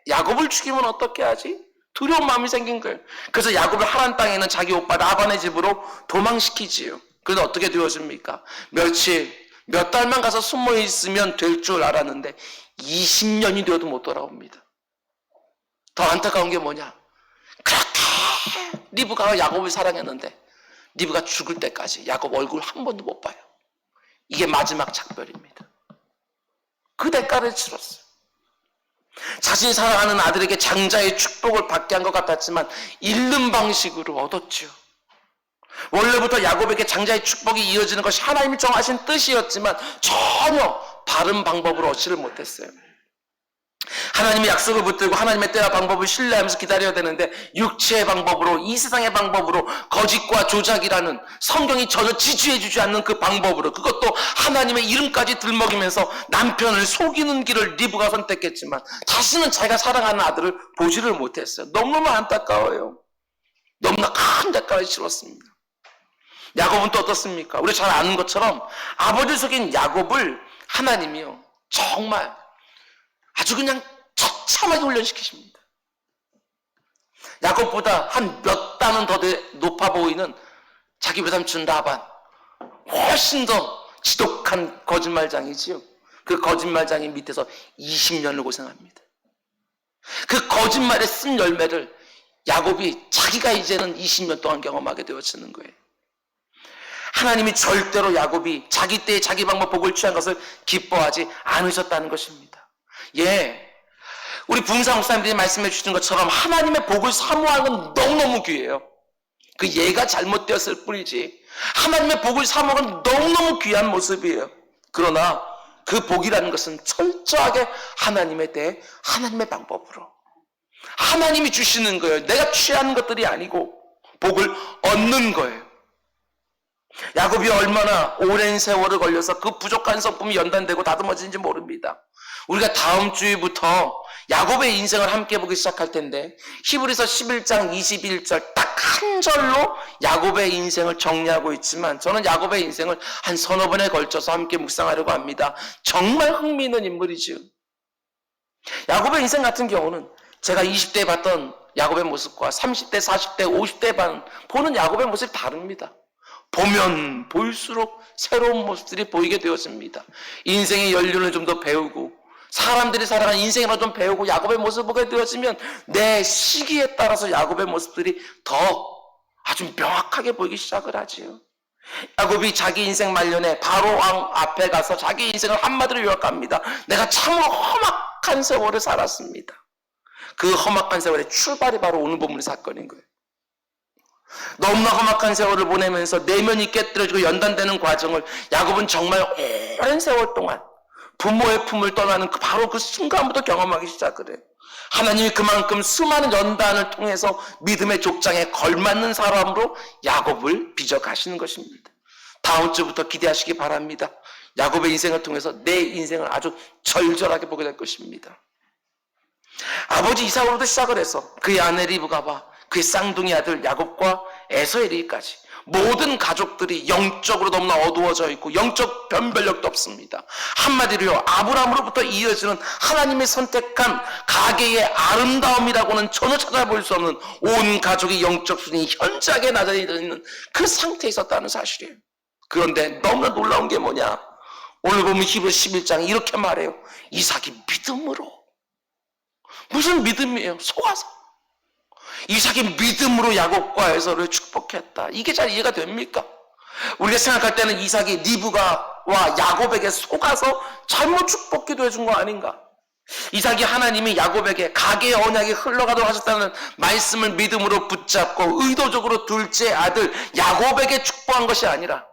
야곱을 죽이면 어떻게 하지? 두려운 마음이 생긴 거예요. 그래서 야곱을 하란 땅에 있는 자기 오빠 라반의 집으로 도망시키지요. 그래서 어떻게 되어집니까? 몇 달만 가서 숨어 있으면 될 줄 알았는데 20년이 되어도 못 돌아옵니다. 더 안타까운 게 뭐냐? 그렇게 리브가가 야곱을 사랑했는데 리브가 죽을 때까지 야곱 얼굴 한 번도 못 봐요. 이게 마지막 작별입니다. 그 대가를 치렀어요. 자신이 사랑하는 아들에게 장자의 축복을 받게 한 것 같았지만 잃는 방식으로 얻었지요. 원래부터 야곱에게 장자의 축복이 이어지는 것이 하나님이 정하신 뜻이었지만 전혀 바른 방법으로 얻지를 못했어요. 하나님의 약속을 붙들고 하나님의 때와 방법을 신뢰하면서 기다려야 되는데 육체의 방법으로, 이 세상의 방법으로, 거짓과 조작이라는 성경이 전혀 지지해주지 않는 그 방법으로, 그것도 하나님의 이름까지 들먹이면서 남편을 속이는 길을 리브가 선택했지만 다시는 자기가 사랑하는 아들을 보지를 못했어요. 너무너무 안타까워요. 너무나 큰 대가를 치렀습니다. 야곱은 또 어떻습니까? 우리 잘 아는 것처럼 아버지 속인 야곱을 하나님이요 정말 아주 그냥 처참하게 훈련시키십니다. 야곱보다 한 몇 단은 더 높아 보이는 자기 외삼촌 라반, 훨씬 더 지독한 거짓말장이지요. 그 거짓말장이 밑에서 20년을 고생합니다. 그 거짓말에 쓴 열매를 야곱이 자기가 이제는 20년 동안 경험하게 되어지는 거예요. 하나님이 절대로 야곱이 자기 때에 자기 방법 복을 취한 것을 기뻐하지 않으셨다는 것입니다. 우리 부흥사 목사님들이 말씀해 주신 것처럼 하나님의 복을 사모하는 건 너무너무 귀해요. 그 예가 잘못되었을 뿐이지 하나님의 복을 사모하는 건 너무너무 귀한 모습이에요. 그러나 그 복이라는 것은 철저하게 하나님에 대해 하나님의 방법으로 하나님이 주시는 거예요. 내가 취하는 것들이 아니고 복을 얻는 거예요. 야곱이 얼마나 오랜 세월을 걸려서 그 부족한 성품이 연단되고 다듬어지는지 모릅니다. 우리가 다음 주부터 야곱의 인생을 함께 보기 시작할 텐데 히브리서 11장 21절 딱 한 절로 야곱의 인생을 정리하고 있지만 저는 야곱의 인생을 한 서너 번에 걸쳐서 함께 묵상하려고 합니다. 정말 흥미있는 인물이지요. 야곱의 인생 같은 경우는 제가 20대에 봤던 야곱의 모습과 30대, 40대, 50대 보는 야곱의 모습이 다릅니다. 보면 볼수록 새로운 모습들이 보이게 되었습니다. 인생의 연륜을 좀 더 배우고 사람들이 살아가는 인생을 좀 배우고 야곱의 모습을 보게 되어지면 내 시기에 따라서 야곱의 모습들이 더 아주 명확하게 보이기 시작을 하지요. 야곱이 자기 인생 말년에 바로 왕 앞에 가서 자기 인생을 한마디로 요약합니다. 내가 참으로 험악한 세월을 살았습니다. 그 험악한 세월의 출발이 바로 오늘 본문의 사건인 거예요. 너무나 험악한 세월을 보내면서 내면이 깨뜨려지고 연단되는 과정을 야곱은 정말 오랜 세월 동안 부모의 품을 떠나는 바로 그 순간부터 경험하기 시작을 해요. 하나님이 그만큼 수많은 연단을 통해서 믿음의 족장에 걸맞는 사람으로 야곱을 빚어가시는 것입니다. 다음 주부터 기대하시기 바랍니다. 야곱의 인생을 통해서 내 인생을 아주 절절하게 보게 될 것입니다. 아버지 이삭으로부터 시작을 해서 그의 아내 리브가와 그의 쌍둥이 아들 야곱과 에서에 이르기까지 모든 가족들이 영적으로 너무나 어두워져 있고 영적 변별력도 없습니다. 한마디로요, 아브라함으로부터 이어지는 하나님의 선택한 가계의 아름다움이라고는 전혀 찾아볼 수 없는 온 가족의 영적 수준이 현저하게 낮아져 있는 그 상태에 있었다는 사실이에요. 그런데 너무나 놀라운 게 뭐냐? 오늘 보면 히브리 11장이 이렇게 말해요. 이삭이 믿음으로. 무슨 믿음이에요? 속아서. 이삭이 믿음으로 야곱과 에서를 축복했다. 이게 잘 이해가 됩니까? 우리가 생각할 때는 이삭이 리브가와 야곱에게 속아서 잘못 축복기도 해준 거 아닌가? 이삭이 하나님이 야곱에게 가계의 언약이 흘러가도록 하셨다는 말씀을 믿음으로 붙잡고 의도적으로 둘째 아들 야곱에게 축복한 것이 아니라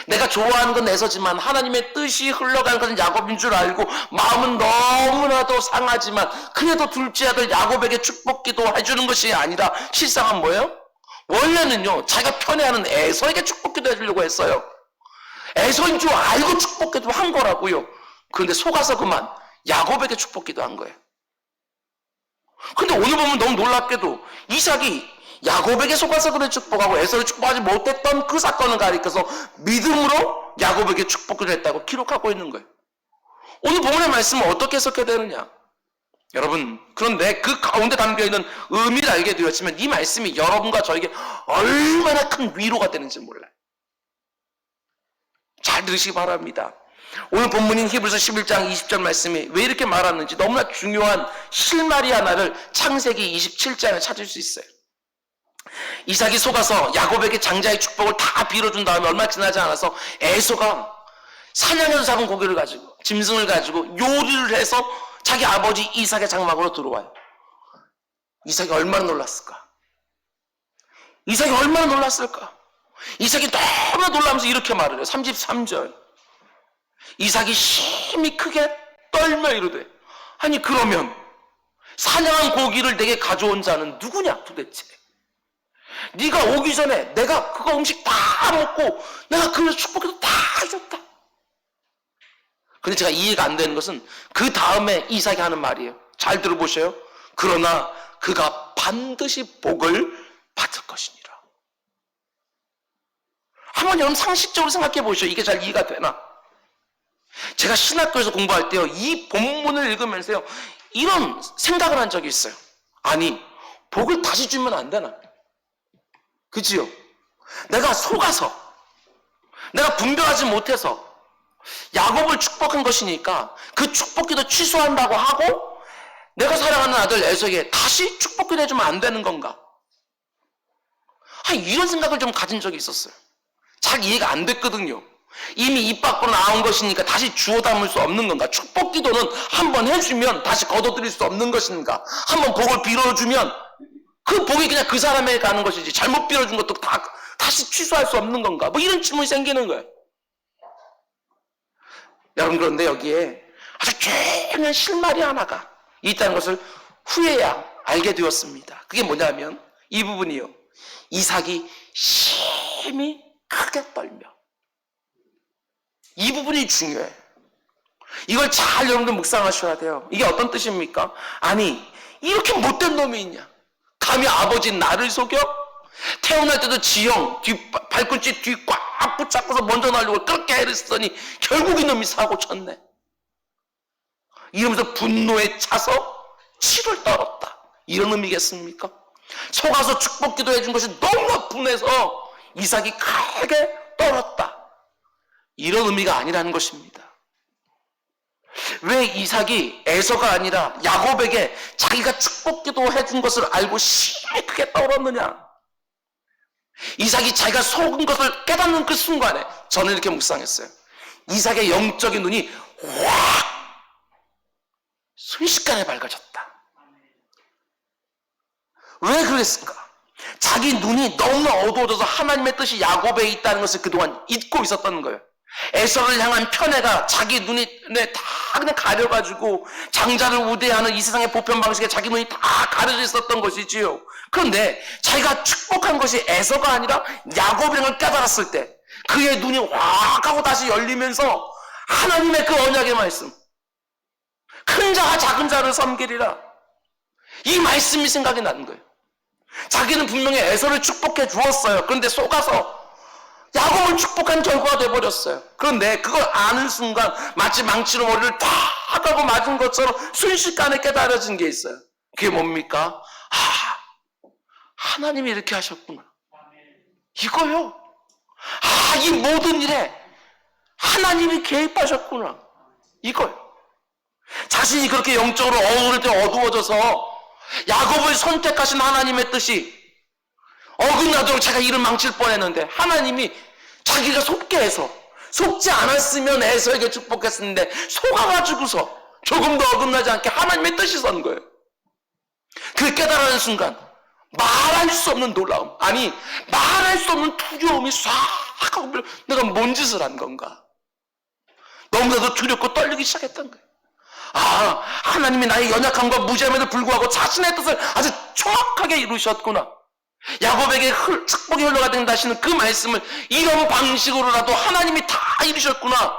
내가 좋아하는 건 에서지만 하나님의 뜻이 흘러가는 것은 야곱인 줄 알고 마음은 너무나도 상하지만 그래도 둘째 아들 야곱에게 축복기도 해주는 것이 아니라 실상은 뭐예요? 원래는요 자기가 편애하는 에서에게 축복기도 해주려고 했어요. 에서인 줄 알고 축복기도 한 거라고요. 그런데 속아서 그만 야곱에게 축복기도 한 거예요. 근데 오늘 보면 너무 놀랍게도 이삭이 야곱에게 속아서 그를 축복하고 에서를 축복하지 못했던 그 사건을 가리켜서 믿음으로 야곱에게 축복을 했다고 기록하고 있는 거예요. 오늘 본문의 말씀은 어떻게 해석해야 되느냐? 여러분, 그런데 그 가운데 담겨있는 의미를 알게 되었지만 이 말씀이 여러분과 저에게 얼마나 큰 위로가 되는지 몰라요. 잘 들으시기 바랍니다. 오늘 본문인 히브리서 11장 20절 말씀이 왜 이렇게 말하는지 너무나 중요한 실마리 하나를 창세기 27장에 찾을 수 있어요. 이삭이 속아서 야곱에게 장자의 축복을 다 빌어준 다음에 얼마 지나지 않아서 에서가 사냥해서 잡은 고기를 가지고 짐승을 가지고 요리를 해서 자기 아버지 이삭의 장막으로 들어와요. 이삭이 얼마나 놀랐을까? 이삭이 얼마나 놀랐을까? 이삭이 너무나 놀라면서 이렇게 말을 해요. 33절. 이삭이 심히 크게 떨며 이르되, 아니 그러면 사냥한 고기를 내게 가져온 자는 누구냐 도대체? 네가 오기 전에 내가 그거 음식 다 먹고 내가 그걸 축복해서 다 해줬다. 근데 제가 이해가 안 되는 것은 그 다음에 이삭이 하는 말이에요. 잘 들어보셔요. 그러나 그가 반드시 복을 받을 것이니라. 한번 여러분 상식적으로 생각해 보시죠. 이게 잘 이해가 되나? 제가 신학교에서 공부할 때요, 이 본문을 읽으면서요, 이런 생각을 한 적이 있어요. 아니, 복을 다시 주면 안 되나? 그치요? 내가 속아서, 내가 분별하지 못해서 야곱을 축복한 것이니까 그 축복기도 취소한다고 하고 내가 사랑하는 아들 에서에게 다시 축복기도 해주면 안 되는 건가? 이런 생각을 좀 가진 적이 있었어요. 잘 이해가 안 됐거든요. 이미 입 밖으로 나온 것이니까 다시 주워 담을 수 없는 건가? 축복 기도는 한번 해주면 다시 거둬들일 수 없는 것인가? 한번 복을 빌어주면 그 복이 그냥 그 사람에게 가는 것이지 잘못 빌어준 것도 다시 취소할 수 없는 건가? 뭐 이런 질문이 생기는 거예요. 여러분, 그런데 여기에 아주 중요한 실마리 하나가 있다는 것을 후에야 알게 되었습니다. 그게 뭐냐면 이 부분이요, 이삭이 심히 크게 떨며, 이 부분이 중요해요. 이걸 잘 여러분들 묵상하셔야 돼요. 이게 어떤 뜻입니까? 아니, 이렇게 못된 놈이 있냐? 감히 아버지 나를 속여? 태어날 때도 지형, 발꿈치 뒤 꽉 붙잡고서 먼저 날려고 그렇게 애를 쓰더니 결국 이놈이 사고 쳤네. 이러면서 분노에 차서 치를 떨었다. 이런 의미겠습니까? 속아서 축복기도 해준 것이 너무나 분해서 이삭이 크게 떨었다. 이런 의미가 아니라는 것입니다. 왜 이삭이 에서가 아니라 야곱에게 자기가 축복기도 해준 것을 알고 심히 크게 떨었느냐? 이삭이 자기가 속은 것을 깨닫는 그 순간에 저는 이렇게 묵상했어요. 이삭의 영적인 눈이 확 순식간에 밝아졌다. 왜 그랬을까? 자기 눈이 너무나 어두워져서 하나님의 뜻이 야곱에 있다는 것을 그동안 잊고 있었다는 거예요. 에서를 향한 편애가 자기 눈이 다 그냥 가려가지고 장자를 우대하는 이 세상의 보편 방식에 자기 눈이 다 가려져 있었던 것이지요. 그런데 자기가 축복한 것이 에서가 아니라 야곱이라는 걸 깨달았을 때 그의 눈이 확 하고 다시 열리면서 하나님의 그 언약의 말씀, 큰 자가 작은 자를 섬기리라, 이 말씀이 생각이 나는 거예요. 자기는 분명히 에서를 축복해 주었어요. 그런데 속아서 야곱을 축복한 결과가 돼버렸어요. 그런데 그걸 아는 순간 마치 망치로 머리를 탁 하고 맞은 것처럼 순식간에 깨달아진 게 있어요. 그게 뭡니까? 하나님이 이렇게 하셨구나. 이거요. 이 모든 일에 하나님이 개입하셨구나. 이거요. 자신이 그렇게 영적으로 어두울 때 어두워져서 야곱을 선택하신 하나님의 뜻이 어긋나도록 제가 이를 망칠 뻔했는데 하나님이 자기가 속게 해서, 속지 않았으면 에서에게 축복했었는데 속아가지고서 조금도 어긋나지 않게 하나님의 뜻이 선 거예요. 그 깨달아는 순간 말할 수 없는 놀라움, 아니 말할 수 없는 두려움이 싹 하고 내가 뭔 짓을 한 건가? 너무나도 두렵고 떨리기 시작했던 거예요. 하나님이 나의 연약함과 무지함에도 불구하고 자신의 뜻을 아주 정확하게 이루셨구나. 야곱에게 축복이 흘러가 된다 하시는 그 말씀을 이런 방식으로라도 하나님이 다 이루셨구나.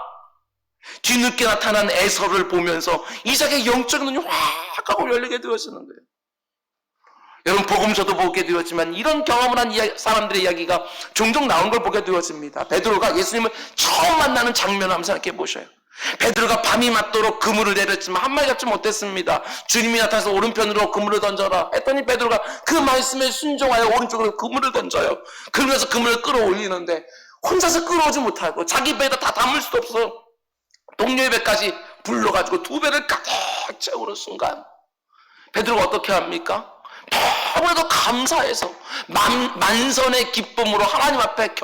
뒤늦게 나타난 에서를 보면서 이삭의 영적인 눈이 확 하고 열리게 되어지는 거예요. 여러분 복음서도 보게 되었지만 이런 경험을 한 사람들의 이야기가 종종 나온 걸 보게 되었습니다. 베드로가 예수님을 처음 만나는 장면을 한번 생각해 보셔요. 베드로가 밤이 맞도록 그물을 내렸지만 한 마리 잡지 못했습니다. 주님이 나타나서 오른편으로 그물을 던져라 했더니 베드로가 그 말씀에 순종하여 오른쪽으로 그물을 던져요. 그러면서 그물을 끌어올리는데 혼자서 끌어오지 못하고 자기 배에다 다 담을 수도 없어. 동료의 배까지 불러가지고 두 배를 가득 채우는 순간 베드로가 어떻게 합니까? 너무나도 감사해서 만선의 기쁨으로 하나님 앞에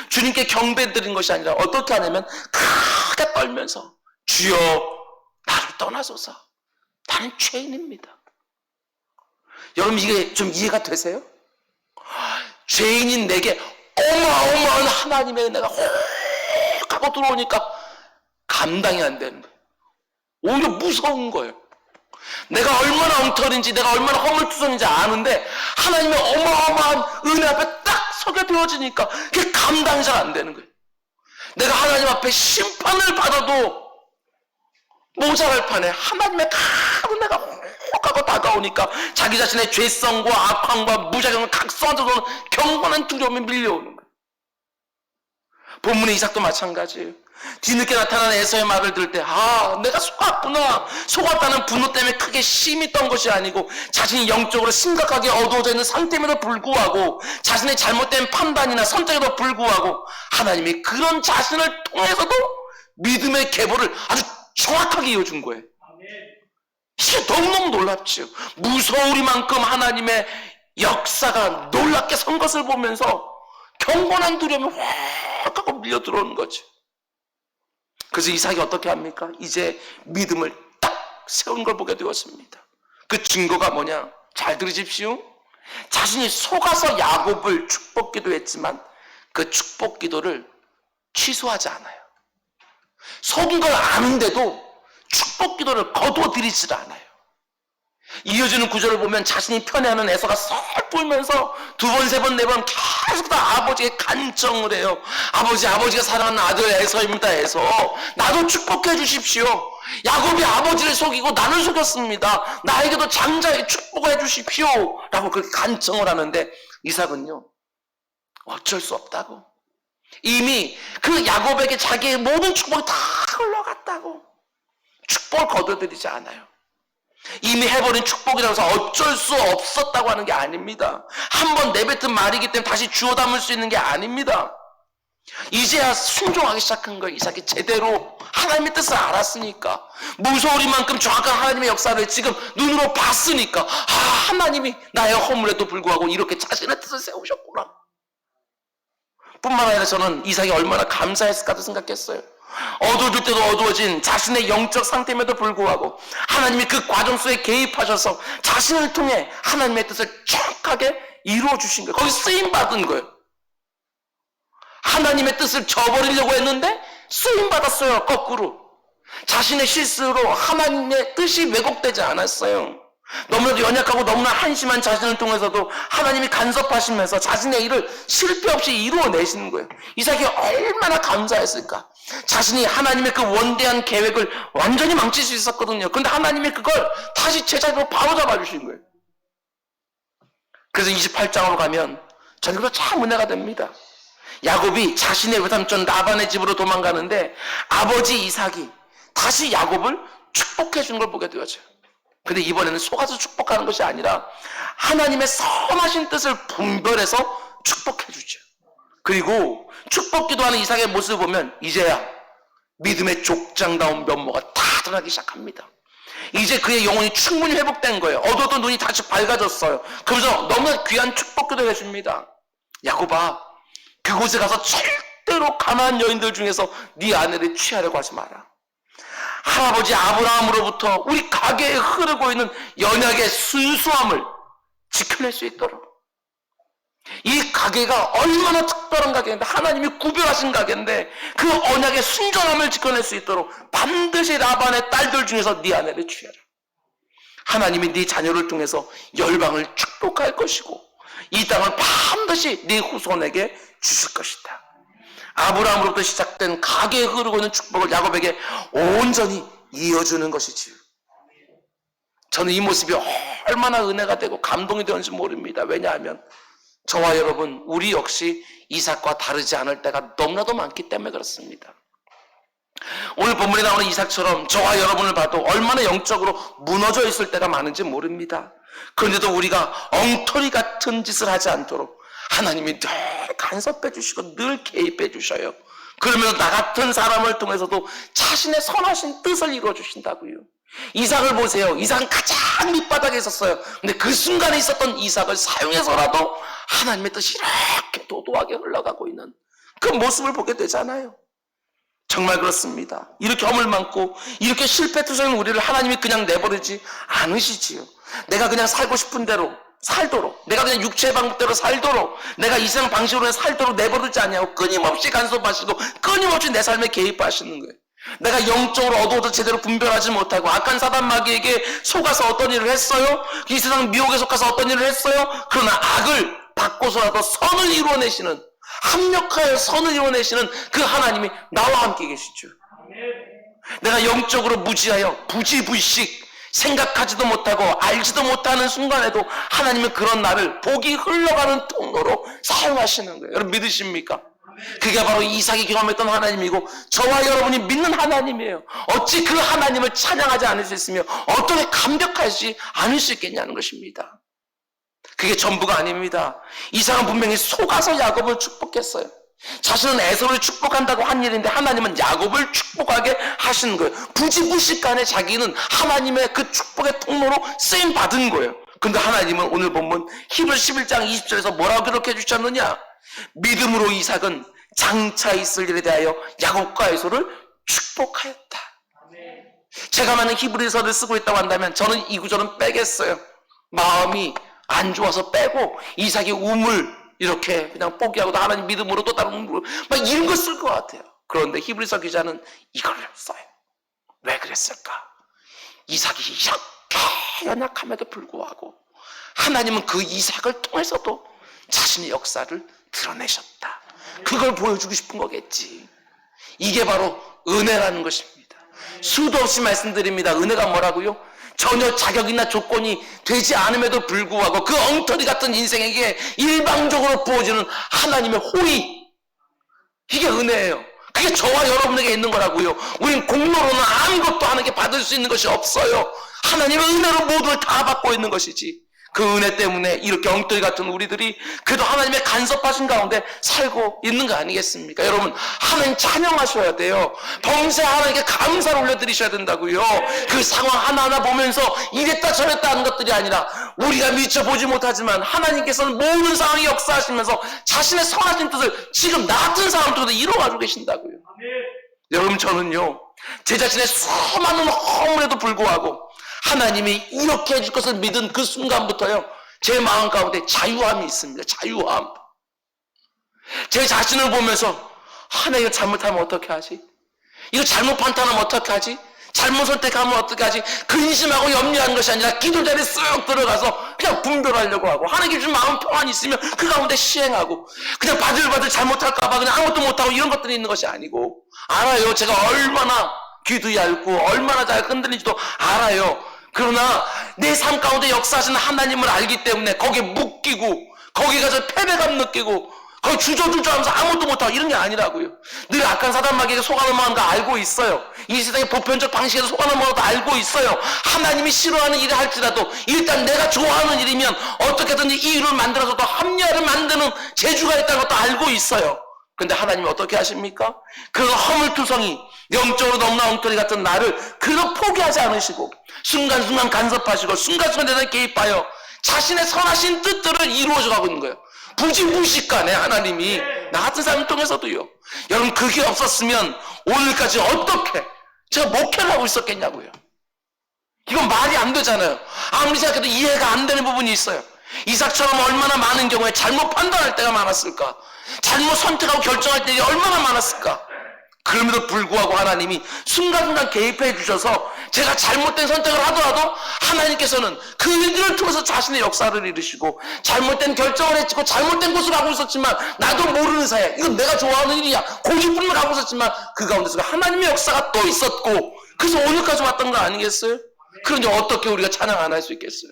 주님께 경배 드린 것이 아니라 어떻게 하냐면 크게 떨면서 주여 나를 떠나소서 나는 죄인입니다. 여러분 이게 좀 이해가 되세요? 죄인인 내게 어마어마한 하나님의 은혜가 혹 하고 들어오니까 감당이 안 되는 거예요. 오히려 무서운 거예요. 내가 얼마나 엉터리인지 내가 얼마나 허물투성인지 아는데 하나님의 어마어마한 은혜 앞에 딱 서게 되어지니까 그게 감당이 잘 안 되는 거예요. 내가 하나님 앞에 심판을 받아도 모자랄 판에 하나님의 큰 은혜가 혹하고 다가오니까 자기 자신의 죄성과 악함과 무자경을 각성하는 경건한 두려움이 밀려오는 거예요. 본문의 이삭도 마찬가지예요. 뒤늦게 나타난 에서의 말을 들을 때 내가 속았구나. 속았다는 분노 때문에 크게 심히 떤 것이 아니고 자신이 영적으로 심각하게 어두워져 있는 상태임에도 불구하고 자신의 잘못된 판단이나 선택에도 불구하고 하나님이 그런 자신을 통해서도 믿음의 계보를 아주 정확하게 이어준 거예요. 이게 너무너무 놀랍지요. 무서우리만큼 하나님의 역사가 놀랍게 선 것을 보면서 경건한 두려움이 확 하고 밀려 들어오는 거죠. 그래서 이삭이 어떻게 합니까? 이제 믿음을 딱 세운 걸 보게 되었습니다. 그 증거가 뭐냐? 잘 들으십시오. 자신이 속아서 야곱을 축복기도 했지만 그 축복기도를 취소하지 않아요. 속은 걸 아는데도 축복기도를 거두어들이질 않아요. 이어지는 구절을 보면 자신이 편애하는 에서가 썰 불면서 두 번, 세 번, 네 번 계속 다 아버지에게 간청을 해요. 아버지가 사랑하는 아들 에서입니다. 에서 나도 축복해 주십시오. 야곱이 아버지를 속이고 나를 속였습니다. 나에게도 장자의 축복을 해 주십시오. 라고 그렇게 간청을 하는데 이삭은요 어쩔 수 없다고. 이미 그 야곱에게 자기의 모든 축복이 다 흘러갔다고. 축복을 거둬들이지 않아요. 이미 해버린 축복이라고 해서 어쩔 수 없었다고 하는 게 아닙니다. 한번 내뱉은 말이기 때문에 다시 주워 담을 수 있는 게 아닙니다. 이제야 순종하기 시작한 거예요. 이삭이 제대로 하나님의 뜻을 알았으니까, 무서우리만큼 정확한 하나님의 역사를 지금 눈으로 봤으니까 하나님이 나의 허물에도 불구하고 이렇게 자신의 뜻을 세우셨구나. 뿐만 아니라 저는 이삭이 얼마나 감사했을까도 생각했어요. 어두워질 때도 어두워진 자신의 영적 상태임에도 불구하고 하나님이 그 과정 속에 개입하셔서 자신을 통해 하나님의 뜻을 정확하게 이루어 주신 거예요. 거기 쓰임 받은 거예요. 하나님의 뜻을 저버리려고 했는데 쓰임 받았어요. 거꾸로 자신의 실수로 하나님의 뜻이 왜곡되지 않았어요. 너무나도 연약하고 너무나 한심한 자신을 통해서도 하나님이 간섭하시면서 자신의 일을 실패 없이 이루어내시는 거예요. 이삭이 얼마나 감사했을까. 자신이 하나님의 그 원대한 계획을 완전히 망칠 수 있었거든요. 그런데 하나님이 그걸 다시 제자리로 바로 잡아주신 거예요. 그래서 28장으로 가면 저녁으로 참 은혜가 됩니다. 야곱이 자신의 외삼촌 라반의 집으로 도망가는데 아버지 이삭이 다시 야곱을 축복해 주는 걸 보게 되어져요. 근데 이번에는 속아서 축복하는 것이 아니라 하나님의 선하신 뜻을 분별해서 축복해 주죠. 그리고 축복 기도하는 이삭의 모습을 보면 이제야 믿음의 족장다운 면모가 다 드러나기 시작합니다. 이제 그의 영혼이 충분히 회복된 거예요. 어두웠던 눈이 다시 밝아졌어요. 그래서 너무나 귀한 축복 기도를 해줍니다. 야곱아, 그곳에 가서 절대로 가나안 여인들 중에서 네 아내를 취하려고 하지 마라. 할아버지 아브라함으로부터 우리 가게에 흐르고 있는 연약의 순수함을 지켜낼 수 있도록. 이 가게가 얼마나 특별한 가게인데, 하나님이 구별하신 가게인데 그 언약의 순전함을 지켜낼 수 있도록 반드시 라반의 딸들 중에서 네 아내를 취하라. 하나님이 네 자녀를 통해서 열방을 축복할 것이고 이 땅을 반드시 네 후손에게 주실 것이다. 아브라함으로부터 시작된 가게에 흐르고 있는 축복을 야곱에게 온전히 이어주는 것이지요. 저는 이 모습이 얼마나 은혜가 되고 감동이 되었는지 모릅니다. 왜냐하면 저와 여러분, 우리 역시 이삭과 다르지 않을 때가 너무나도 많기 때문에 그렇습니다. 오늘 본문에 나오는 이삭처럼 저와 여러분을 봐도 얼마나 영적으로 무너져 있을 때가 많은지 모릅니다. 그런데도 우리가 엉터리 같은 짓을 하지 않도록 하나님이 늘 간섭해 주시고 늘 개입해 주셔요. 그러면서 나 같은 사람을 통해서도 자신의 선하신 뜻을 이루어 주신다고요. 이삭을 보세요. 이삭은 가장 밑바닥에 있었어요. 근데 그 순간에 있었던 이삭을 사용해서라도 하나님의 뜻이 이렇게 도도하게 흘러가고 있는 그 모습을 보게 되잖아요. 정말 그렇습니다. 이렇게 허물 많고 이렇게 실패투성인 우리를 하나님이 그냥 내버리지 않으시지요. 내가 그냥 살고 싶은 대로 살도록, 내가 그냥 육체의 방법대로 살도록, 내가 이 세상 방식으로 살도록 내버리지 않냐고 끊임없이 간섭하시고 끊임없이 내 삶에 개입하시는 거예요. 내가 영적으로 어두워도 제대로 분별하지 못하고 악한 사단 마귀에게 속아서 어떤 일을 했어요? 이 세상 미혹에 속아서 어떤 일을 했어요? 그러나 악을 바꿔서라도 선을 이루어내시는, 합력하여 선을 이루어내시는 그 하나님이 나와 함께 계시죠. 내가 영적으로 무지하여 부지불식 생각하지도 못하고 알지도 못하는 순간에도 하나님은 그런 나를 복이 흘러가는 통로로 사용하시는 거예요. 여러분 믿으십니까? 그게 바로 이삭이 경험했던 하나님이고 저와 여러분이 믿는 하나님이에요. 어찌 그 하나님을 찬양하지 않을 수 있으며 어떻게 감격하지 않을 수 있겠냐는 것입니다. 그게 전부가 아닙니다. 이삭은 분명히 속아서 야곱을 축복했어요. 자신은 에서를 축복한다고 한 일인데 하나님은 야곱을 축복하게 하시는 거예요. 부지불식간에 자기는 하나님의 그 축복의 통로로 쓰임 받은 거예요. 근데 하나님은 오늘 본문 히브리서 11장 20절에서 뭐라고 기록해 주셨느냐? 믿음으로 이삭은 장차 있을 일에 대하여 야곱과 에서를 축복하였다. 제가 만약 히브리서를 쓰고 있다고 한다면 저는 이 구절은 빼겠어요. 마음이 안 좋아서 빼고 이삭이 우물 이렇게 그냥 포기하고 하나님 믿음으로 또 다른 우물 막 이런 거 쓸 것 같아요. 그런데 히브리서 기자는 이걸 써요. 왜 그랬을까? 이삭이 이렇게 연약함에도 불구하고 하나님은 그 이삭을 통해서도 자신의 역사를 드러내셨다. 그걸 보여주고 싶은 거겠지. 이게 바로 은혜라는 것입니다. 수도 없이 말씀드립니다. 은혜가 뭐라고요? 전혀 자격이나 조건이 되지 않음에도 불구하고 그 엉터리 같은 인생에게 일방적으로 부어지는 하나님의 호의, 이게 은혜예요. 그게 저와 여러분에게 있는 거라고요. 우린 공로로는 아무것도 하는 게 받을 수 있는 것이 없어요. 하나님의 은혜로 모두를 다 받고 있는 것이지. 그 은혜 때문에 이렇게 엉터리 같은 우리들이 그래도 하나님의 간섭하신 가운데 살고 있는 거 아니겠습니까? 여러분, 하나님 찬양하셔야 돼요. 범세 하나님께 감사를 올려드리셔야 된다고요. 그 상황 하나하나 보면서 이랬다 저랬다 하는 것들이 아니라 우리가 미처 보지 못하지만 하나님께서는 모든 상황에 역사하시면서 자신의 선하신 뜻을 지금 나 같은 사람 통해서 이루어가지고 계신다고요. 여러분, 저는요 제 자신의 수많은 허물에도 불구하고 하나님이 이렇게 해줄 것을 믿은 그 순간부터요 제 마음 가운데 자유함이 있습니다. 자유함. 제 자신을 보면서 나 이거 잘못하면 어떻게 하지? 이거 잘못 판단하면 어떻게 하지? 잘못 선택하면 어떻게 하지? 근심하고 염려하는 것이 아니라 기도 자리에 쓱 들어가서 그냥 분별하려고 하고 하나님께 주신 마음 평안이 있으면 그 가운데 시행하고 그냥 바들바들 잘못할까봐 그냥 아무것도 못하고 이런 것들이 있는 것이 아니고 알아요. 제가 얼마나 귀도 얇고 얼마나 잘 흔들리지도 알아요. 그러나 내 삶 가운데 역사하시는 하나님을 알기 때문에 거기에 묶이고 거기 가서 패배감 느끼고 거기 주저주저하면서 아무것도 못하고 이런 게 아니라고요. 늘 악한 사단 마귀에게 속아넘어가는 거 알고 있어요. 이 세상의 보편적 방식에서 속아넘어가는 것도 알고 있어요. 하나님이 싫어하는 일을 할지라도 일단 내가 좋아하는 일이면 어떻게든지 이 일을 만들어서도 합리화를 만드는 재주가 있다는 것도 알고 있어요. 근데 하나님이 어떻게 하십니까? 그 허물투성이 영적으로 너무나 엉터리 같은 나를 그로 포기하지 않으시고 순간순간 간섭하시고 순간순간 내가 개입하여 자신의 선하신 뜻들을 이루어져 가고 있는 거예요. 부지불식간에 하나님이 나 같은 사람을 통해서도요. 여러분, 그게 없었으면 오늘까지 어떻게 제가 목회를 하고 있었겠냐고요. 이건 말이 안 되잖아요. 아무리 생각해도 이해가 안 되는 부분이 있어요. 이삭처럼 얼마나 많은 경우에 잘못 판단할 때가 많았을까? 잘못 선택하고 결정할 때가 얼마나 많았을까? 그럼에도 불구하고 하나님이 순간순간 개입해 주셔서 제가 잘못된 선택을 하더라도 하나님께서는 그 일들을 통해서 자신의 역사를 이루시고 잘못된 결정을 했고 잘못된 곳을 가고 있었지만 나도 모르는 사이에 이건 내가 좋아하는 일이야 고집부림을 가고 있었지만 그 가운데서 하나님의 역사가 또 있었고 그래서 오늘까지 왔던 거 아니겠어요? 그런데 어떻게 우리가 찬양 안 할 수 있겠어요?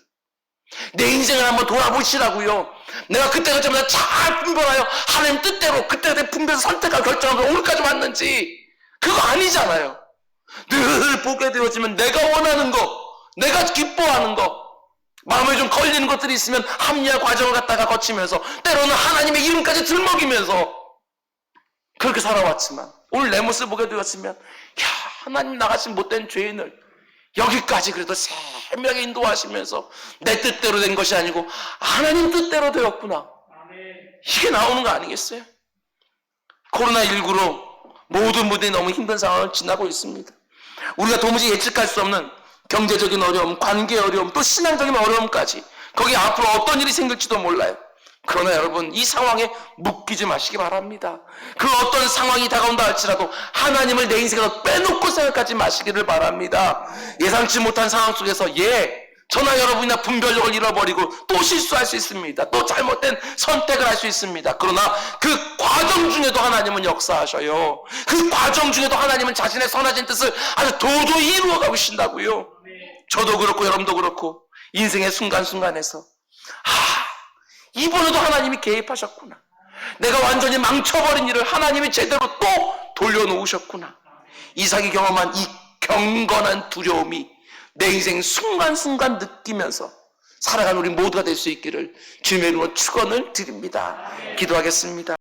내 인생을 한번 돌아보시라고요. 내가 그때까지마다 잘 분별하여 하나님 뜻대로 그때그때 분별해서 선택하고 결정하고 오늘까지 왔는지 그거 아니잖아요. 늘 보게 되어지면 내가 원하는 거, 내가 기뻐하는 거, 마음에 좀 걸리는 것들이 있으면 합리화 과정을 갖다가 거치면서 때로는 하나님의 이름까지 들먹이면서 그렇게 살아왔지만 오늘 내 모습을 보게 되었으면 야, 하나님 나같이 못된 죄인을 여기까지 그래도 세밀하게 인도하시면서 내 뜻대로 된 것이 아니고 하나님 뜻대로 되었구나. 이게 나오는 거 아니겠어요? 코로나19로 모든 분들이 너무 힘든 상황을 지나고 있습니다. 우리가 도무지 예측할 수 없는 경제적인 어려움, 관계 어려움, 또 신앙적인 어려움까지 거기 앞으로 어떤 일이 생길지도 몰라요. 그러나 여러분 이 상황에 묶이지 마시기 바랍니다. 그 어떤 상황이 다가온다 할지라도 하나님을 내 인생에서 빼놓고 생각하지 마시기를 바랍니다. 예상치 못한 상황 속에서 저나 여러분이나 분별력을 잃어버리고 또 실수할 수 있습니다. 또 잘못된 선택을 할 수 있습니다. 그러나 그 과정 중에도 하나님은 역사하셔요. 그 과정 중에도 하나님은 자신의 선하신 뜻을 아주 도저히 이루어가고 계신다고요. 저도 그렇고 여러분도 그렇고 인생의 순간순간에서 이번에도 하나님이 개입하셨구나. 내가 완전히 망쳐버린 일을 하나님이 제대로 또 돌려놓으셨구나. 이삭이 경험한 이 경건한 두려움이 내 인생 순간순간 느끼면서 살아가는 우리 모두가 될 수 있기를 주님의 이름으로 축원을 드립니다. 기도하겠습니다.